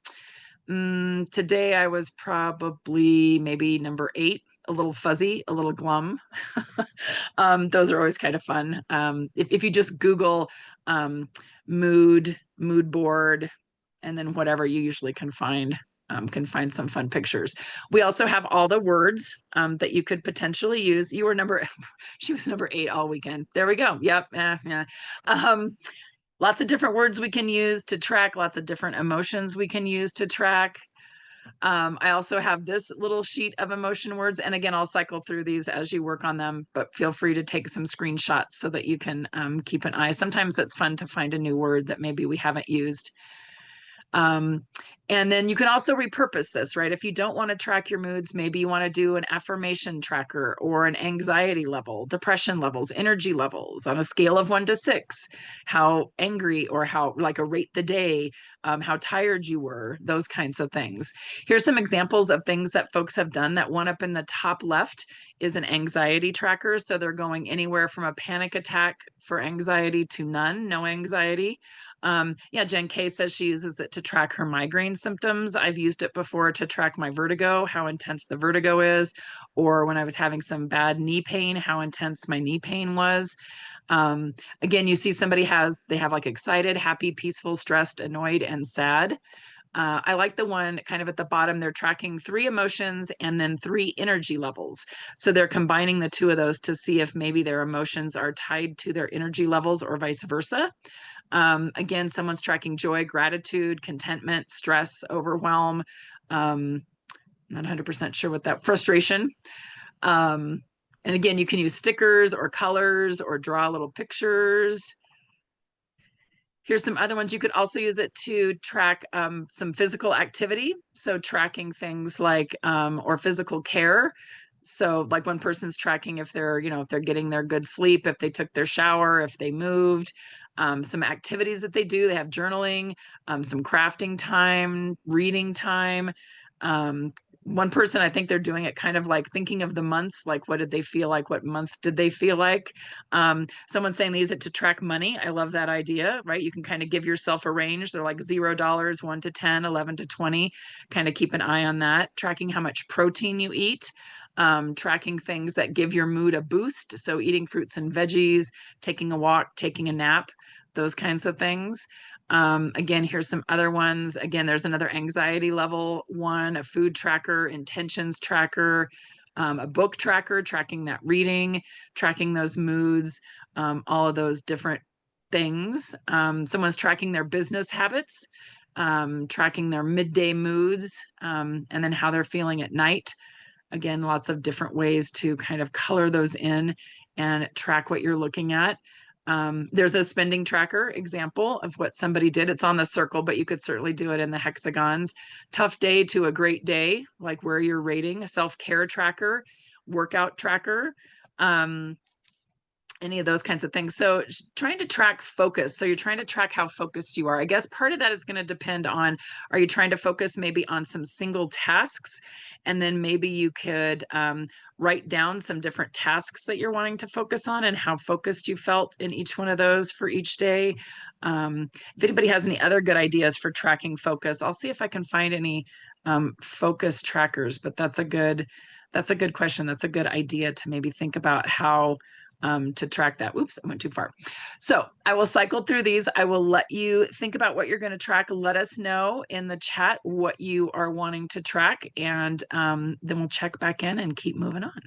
today I was probably maybe number 8, a little fuzzy, a little glum. Those are always kind of fun. If you just Google mood board, and then whatever, you usually can find some fun pictures. We also have all the words that you could potentially use. You were she was number 8 all weekend. There we go. Yep. Yeah. Lots of different words we can use to track, lots of different emotions we can use to track. I also have this little sheet of emotion words. And again, I'll cycle through these as you work on them, but feel free to take some screenshots so that you can keep an eye. Sometimes it's fun to find a new word that maybe we haven't used. And then you can also repurpose this, right? If you don't want to track your moods, maybe you want to do an affirmation tracker or an anxiety level, depression levels, energy levels on a scale of 1 to 6, how angry or how, like, a rate the day, how tired you were, those kinds of things. Here's some examples of things that folks have done. That one up in the top left is an anxiety tracker. So they're going anywhere from a panic attack for anxiety to none, no anxiety. Yeah, Jen K says she uses it to track her migraine symptoms. I've used it before to track my vertigo, how intense the vertigo is, or when I was having some bad knee pain, how intense my knee pain was. Again, you see somebody they have like excited, happy, peaceful, stressed, annoyed, and sad. I like the one kind of at the bottom. They're tracking 3 emotions and then 3 energy levels. So they're combining the 2 of those to see if maybe their emotions are tied to their energy levels or vice versa. Again, someone's tracking joy, gratitude, contentment, stress, overwhelm. Not 100% sure what that, frustration. And again, you can use stickers or colors or draw little pictures. Here's some other ones. You could also use it to track some physical activity. So tracking things like, or physical care. So like one person's tracking if they're, if they're getting their good sleep, if they took their shower, if they moved, some activities that they do. They have journaling, some crafting time, reading time. One person, I think they're doing it kind of like thinking of the months, like what did they feel like? What month did they feel like? Someone's saying they use it to track money. I love that idea, right? You can kind of give yourself a range. They're like $0, 1 to 10, 11 to 20. Kind of keep an eye on that. Tracking how much protein you eat. Tracking things that give your mood a boost. So eating fruits and veggies, taking a walk, taking a nap, those kinds of things. Again, here's some other ones. Again, there's another anxiety level one, a food tracker, intentions tracker, a book tracker, tracking that reading, tracking those moods, all of those different things. Someone's tracking their business habits, tracking their midday moods, and then how they're feeling at night. Again, lots of different ways to kind of color those in and track what you're looking at. There's a spending tracker example of what somebody did. It's on the circle, but you could certainly do it in the hexagons. Tough day to a great day, like where you're rating. A self-care tracker, workout tracker, any of those kinds of things. So trying to track focus. So you're trying to track how focused you are. I guess part of that is going to depend on, are you trying to focus maybe on some single tasks? And then maybe you could write down some different tasks that you're wanting to focus on and how focused you felt in each one of those for each day. If anybody has any other good ideas for tracking focus, I'll see if I can find any focus trackers, but that's a good question. That's a good idea to maybe think about how to track that. Oops, I went too far. So I will cycle through these. I will let you think about what you're going to track. Let us know in the chat what you are wanting to track, and then we'll check back in and keep moving on.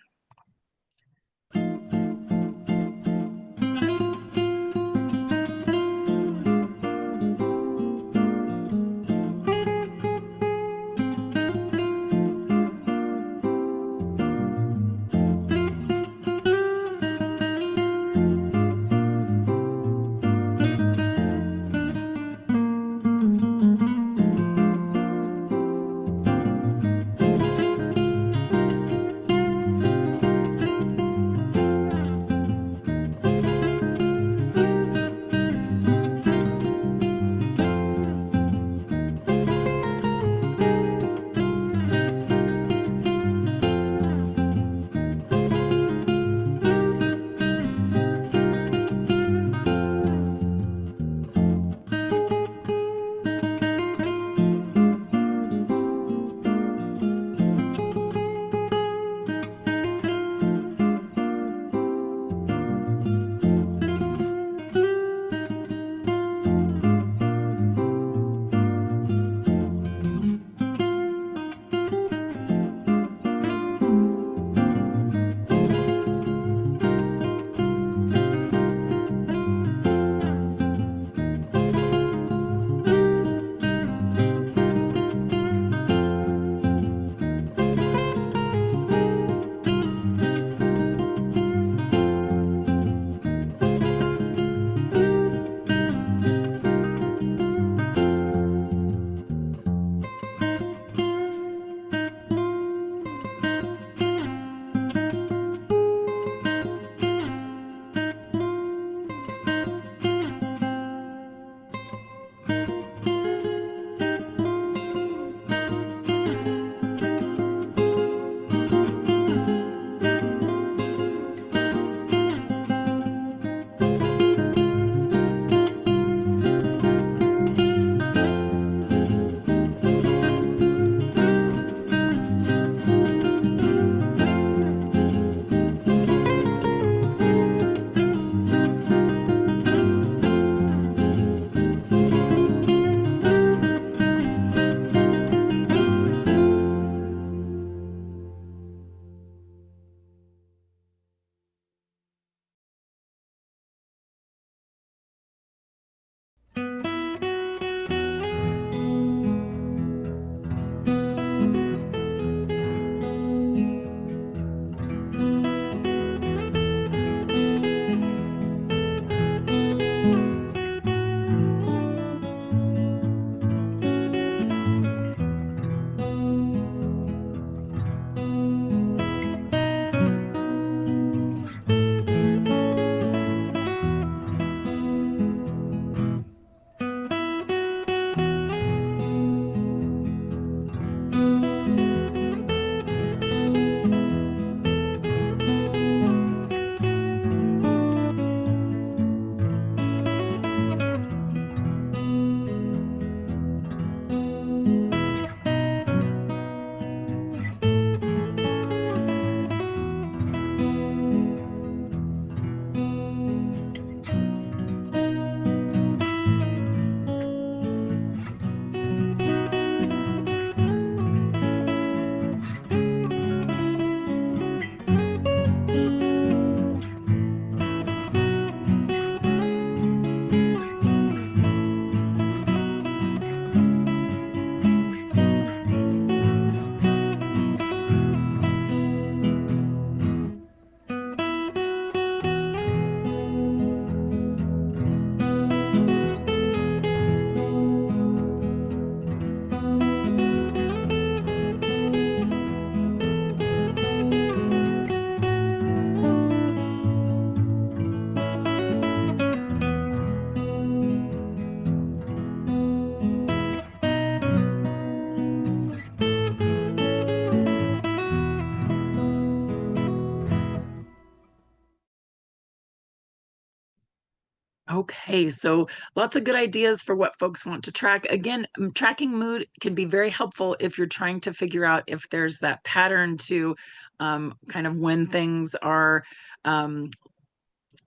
Okay, so lots of good ideas for what folks want to track. Again, tracking mood can be very helpful if you're trying to figure out if there's that pattern to kind of when things are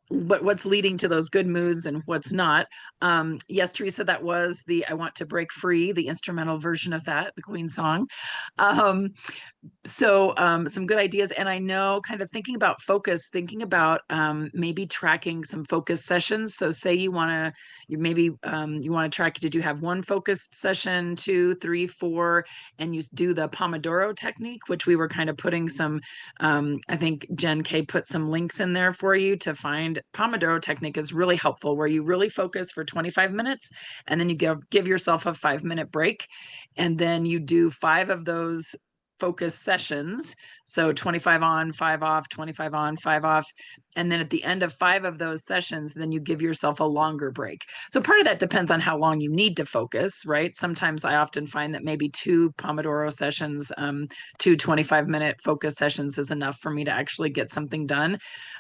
what's leading to those good moods and what's not. Yes, Teresa, that was the I Want to Break Free, the instrumental version of that, the Queen song. Um, so some good ideas. And I know kind of thinking about focus, thinking about maybe tracking some focus sessions. So say you want to, you want to track, did you have one focused session, two, three, four, and you do the Pomodoro technique, which we were kind of putting some, I think Jen K put some links in there for you to find. Pomodoro technique is really helpful where you really focus for 25 minutes and then you give yourself a 5-minute break. And then you do 5 of those focus sessions. So 25 on, 5 off, 25 on, 5 off. And then at the end of 5 of those sessions, then you give yourself a longer break. So part of that depends on how long you need to focus, right? Sometimes I often find that maybe 2 Pomodoro sessions, 2 25-minute focus sessions is enough for me to actually get something done.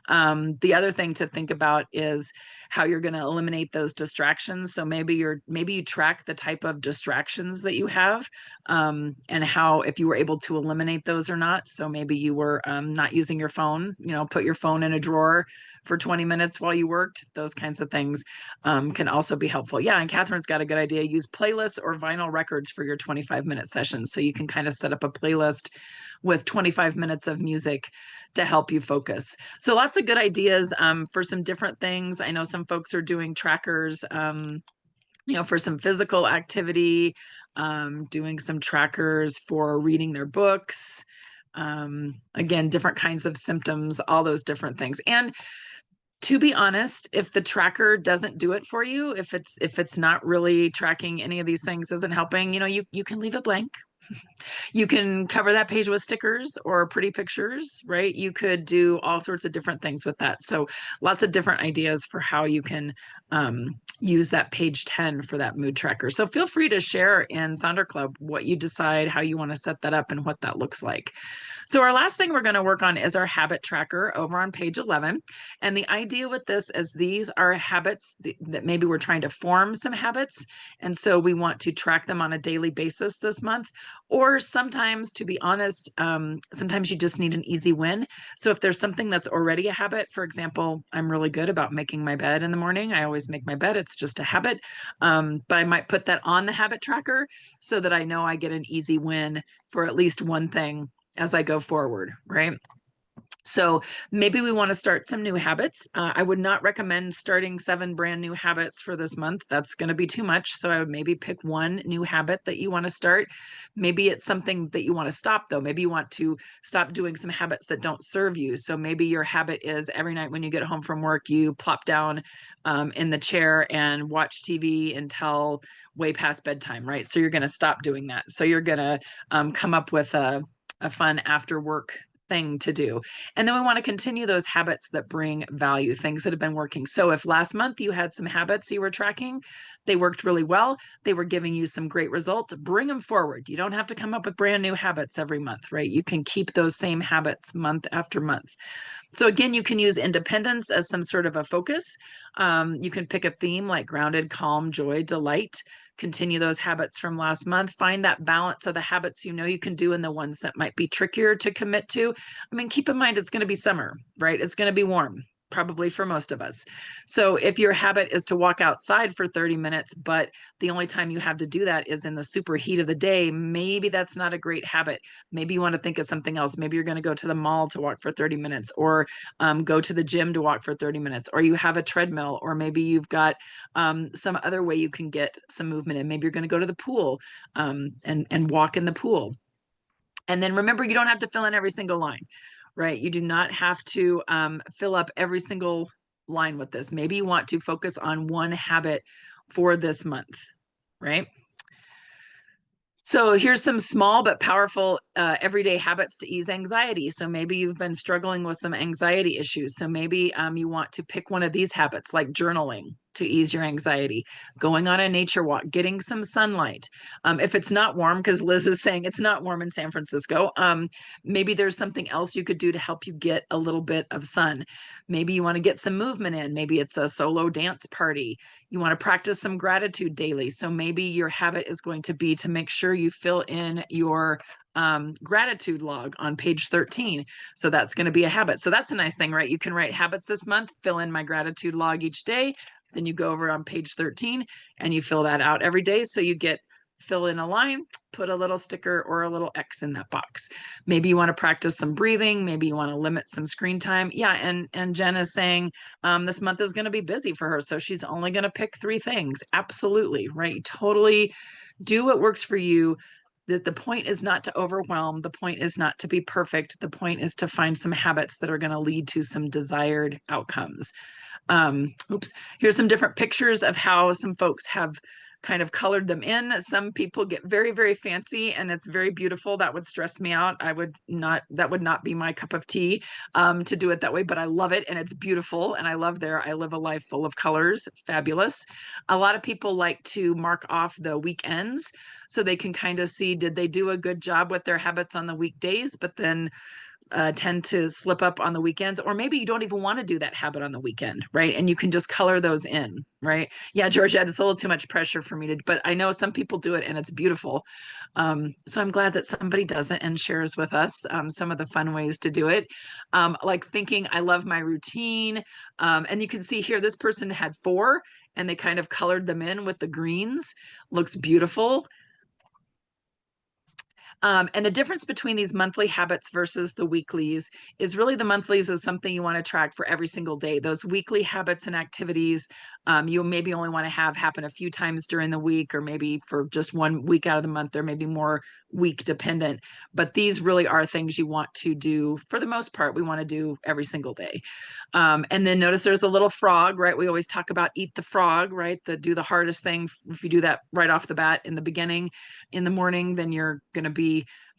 The other thing to think about is how you're going to eliminate those distractions. So maybe you track the type of distractions that you have, and how if you were able to eliminate those or not. So maybe you were not using your phone, put your phone in a drawer for 20 minutes while you worked. Those kinds of things can also be helpful. Yeah, and Catherine's got a good idea. Use playlists or vinyl records for your 25-minute sessions. So you can kind of set up a playlist with 25 minutes of music to help you focus. So lots of good ideas for some different things. I know some folks are doing trackers, for some physical activity, doing some trackers for reading their books. Again, different kinds of symptoms, all those different things. And to be honest, if the tracker doesn't do it for you, if it's not really tracking any of these things, isn't helping, you can leave it blank. You can cover that page with stickers or pretty pictures, right? You could do all sorts of different things with that. So lots of different ideas for how you can use that page 10 for that mood tracker. So feel free to share in Sonder Club what you decide, how you want to set that up and what that looks like. So our last thing we're going to work on is our habit tracker over on page 11. And the idea with this is these are habits that maybe we're trying to form some habits. And so we want to track them on a daily basis this month. Or sometimes, to be honest, sometimes you just need an easy win. So if there's something that's already a habit, for example, I'm really good about making my bed in the morning. I always make my bed. It's just a habit. But I might put that on the habit tracker so that I know I get an easy win for at least one thing as I go forward, right? So maybe we want to start some new habits. I would not recommend starting 7 brand new habits for this month. That's going to be too much. So I would maybe pick one new habit that you want to start. Maybe it's something that you want to stop, though. Maybe you want to stop doing some habits that don't serve you. So maybe your habit is every night when you get home from work, you plop down in the chair and watch TV until way past bedtime, right? So you're going to stop doing that. So you're going to come up with a fun after work thing to do. And then we want to continue those habits that bring value, things that have been working. So if last month you had some habits you were tracking, they worked really well, they were giving you some great results, bring them forward. You don't have to come up with brand new habits every month, right? You can keep those same habits month after month. So again, you can use independence as some sort of a focus. You can pick a theme like grounded, calm, joy, delight. Continue those habits from last month. Find that balance of the habits you know you can do and the ones that might be trickier to commit to. I mean, keep in mind it's going to be summer, right? It's going to be warm, probably for most of us. So if your habit is to walk outside for 30 minutes, but the only time you have to do that is in the super heat of the day, maybe that's not a great habit. Maybe you want to think of something else. Maybe you're going to go to the mall to walk for 30 minutes or go to the gym to walk for 30 minutes, or you have a treadmill, or maybe you've got some other way you can get some movement in. Maybe you're going to go to the pool and walk in the pool. And then remember, you don't have to fill in every single line, right? You do not have to fill up every single line with this. Maybe you want to focus on one habit for this month, right? So here's some small but powerful everyday habits to ease anxiety. So maybe you've been struggling with some anxiety issues. So maybe you want to pick one of these habits like journaling, to ease your anxiety, going on a nature walk, getting some sunlight. If it's not warm, because Liz is saying it's not warm in San Francisco, maybe there's something else you could do to help you get a little bit of sun. Maybe you want to get some movement in. Maybe it's a solo dance party. You want to practice some gratitude daily. So maybe your habit is going to be to make sure you fill in your gratitude log on page 13. So that's going to be a habit. So that's a nice thing, right? You can write habits this month, fill in my gratitude log each day. Then you go over on page 13 and you fill that out every day. So you get fill in a line, put a little sticker or a little X in that box. Maybe you want to practice some breathing. Maybe you want to limit some screen time. Yeah. And Jen is saying this month is going to be busy for her. So she's only going to pick 3 things. Absolutely. Right. Totally do what works for you. That the point is not to overwhelm. The point is not to be perfect. The point is to find some habits that are going to lead to some desired outcomes. Oops, here's some different pictures of how some folks have kind of colored them in. Some people get very, very fancy and it's very beautiful. That would stress me out. That would not be my cup of tea to do it that way, but I love it and it's beautiful. And I live a life full of colors. Fabulous. A lot of people like to mark off the weekends so they can kind of see, did they do a good job with their habits on the weekdays, but then tend to slip up on the weekends, or maybe you don't even want to do that habit on the weekend, right? And you can just color those in, right? Yeah, Georgette, it's a little too much pressure for me to, but I know some people do it and it's beautiful. So I'm glad that somebody does it and shares with us some of the fun ways to do it. Like thinking, I love my routine. And you can see here, this person had 4 and they kind of colored them in with the greens. Looks beautiful. And the difference between these monthly habits versus the weeklies is really the monthlies is something you want to track for every single day. Those weekly habits and activities, you maybe only want to have happen a few times during the week, or maybe for just 1 week out of the month, or maybe more week dependent. But these really are things you want to do for the most part. We want to do every single day. And then notice there's a little frog, right? We always talk about eat the frog, right? Do the hardest thing. If you do that right off the bat in the beginning, in the morning, then you're going to be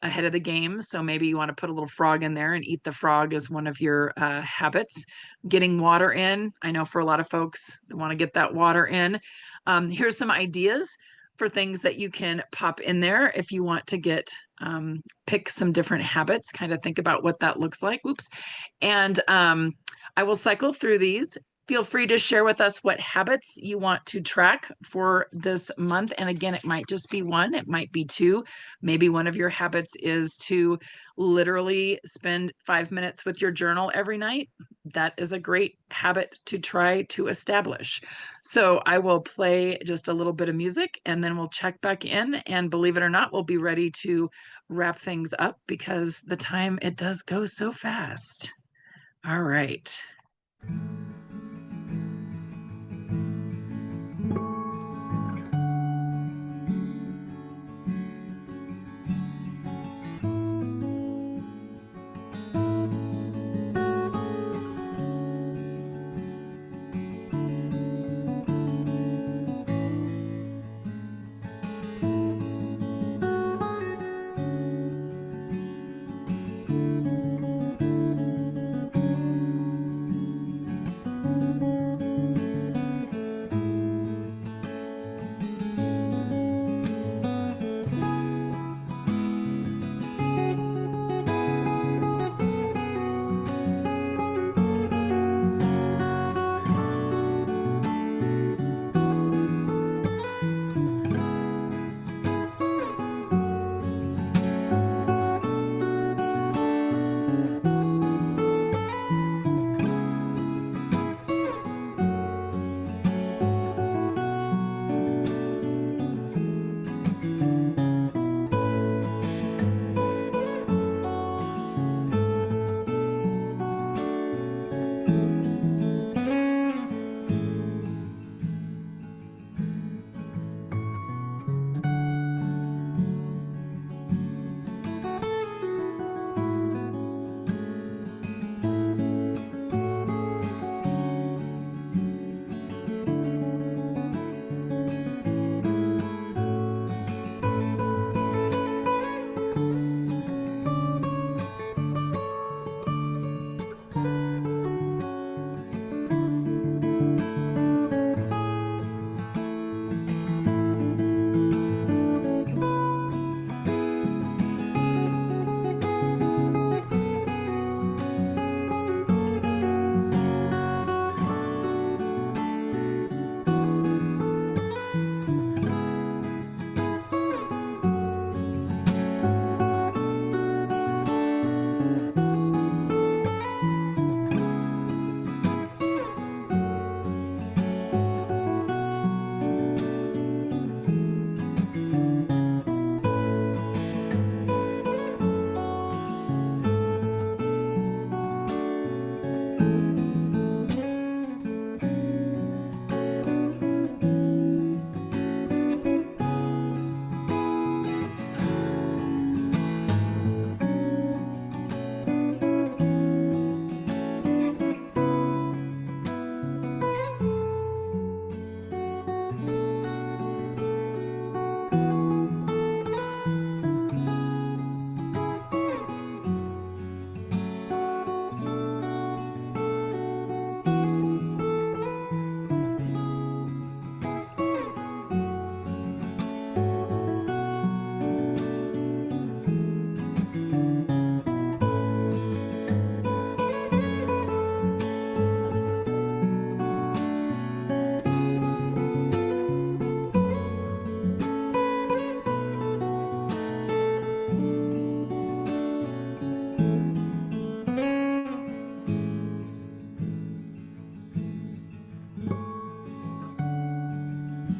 ahead of the game. So maybe you want to put a little frog in there and eat the frog as one of your habits. Getting water in. I know for a lot of folks that want to get that water in. Here's some ideas for things that you can pop in there if you want to get pick some different habits, kind of think about what that looks like. Oops. And I will cycle through these. Feel free to share with us what habits you want to track for this month. And again, it might just be 1, it might be 2. Maybe one of your habits is to literally spend 5 minutes with your journal every night. That is a great habit to try to establish. So I will play just a little bit of music and then we'll check back in. And believe it or not, we'll be ready to wrap things up because the time, it does go so fast. All right.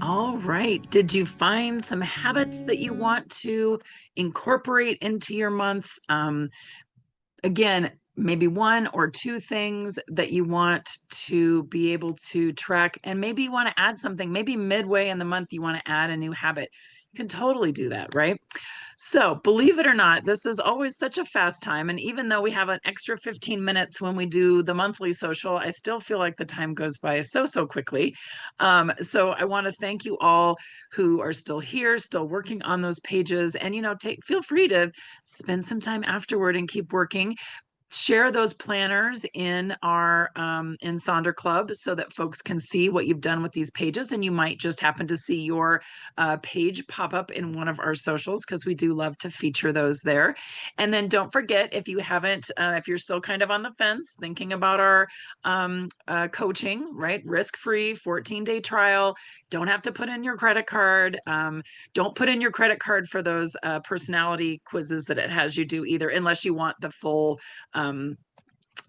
All right. Did you find some habits that you want to incorporate into your month? Again, maybe one or two things that you want to be able to track, and maybe you want to add something. Maybe midway in the month, you want to add a new habit. You can totally do that, right? So, believe it or not, this is always such a fast time. And even though we have an extra 15 minutes when we do the monthly social, I still feel like the time goes by so quickly. So, I want to thank you all who are still here, still working on those pages. And, feel free to spend some time afterward and keep working. Share those planners in our in Sonder Club so that folks can see what you've done with these pages, and you might just happen to see your page pop up in one of our socials, because we do love to feature those there. And then don't forget, if you haven't, if you're still kind of on the fence thinking about our coaching, right? Risk-free 14-day trial. Don't have to put in your credit card. Don't put in your credit card for those personality quizzes that it has you do either, unless you want the full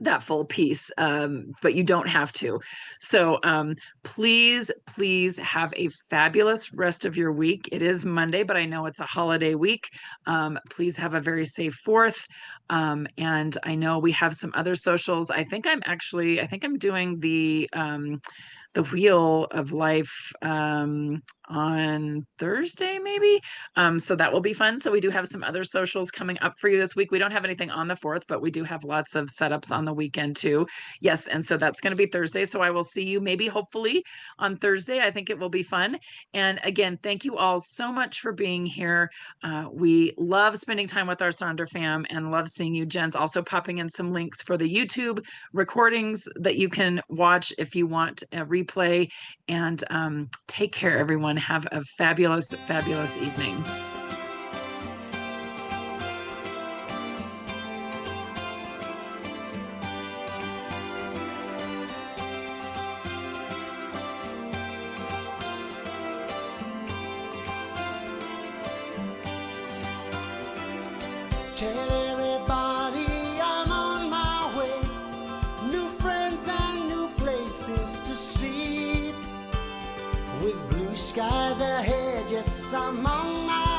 that full piece, but you don't have to. So please have a fabulous rest of your week. It is Monday, but I know it's a holiday week. Please have a very safe 4th. And I know we have some other socials. I think I'm doing the Wheel of Life on Thursday, maybe. So that will be fun. So we do have some other socials coming up for you this week. We don't have anything on the 4th, but we do have lots of setups on the weekend too. Yes, and so that's going to be Thursday. So I will see you maybe hopefully on Thursday. I think it will be fun. And again, thank you all so much for being here. We love spending time with our Sonder fam and love seeing you. Jen's also popping in some links for the YouTube recordings that you can watch if you want a replay. And take care, everyone. Have a fabulous evening.
Tell everybody I'm on my way. New friends and new places to see. With blue skies ahead, yes, I'm on my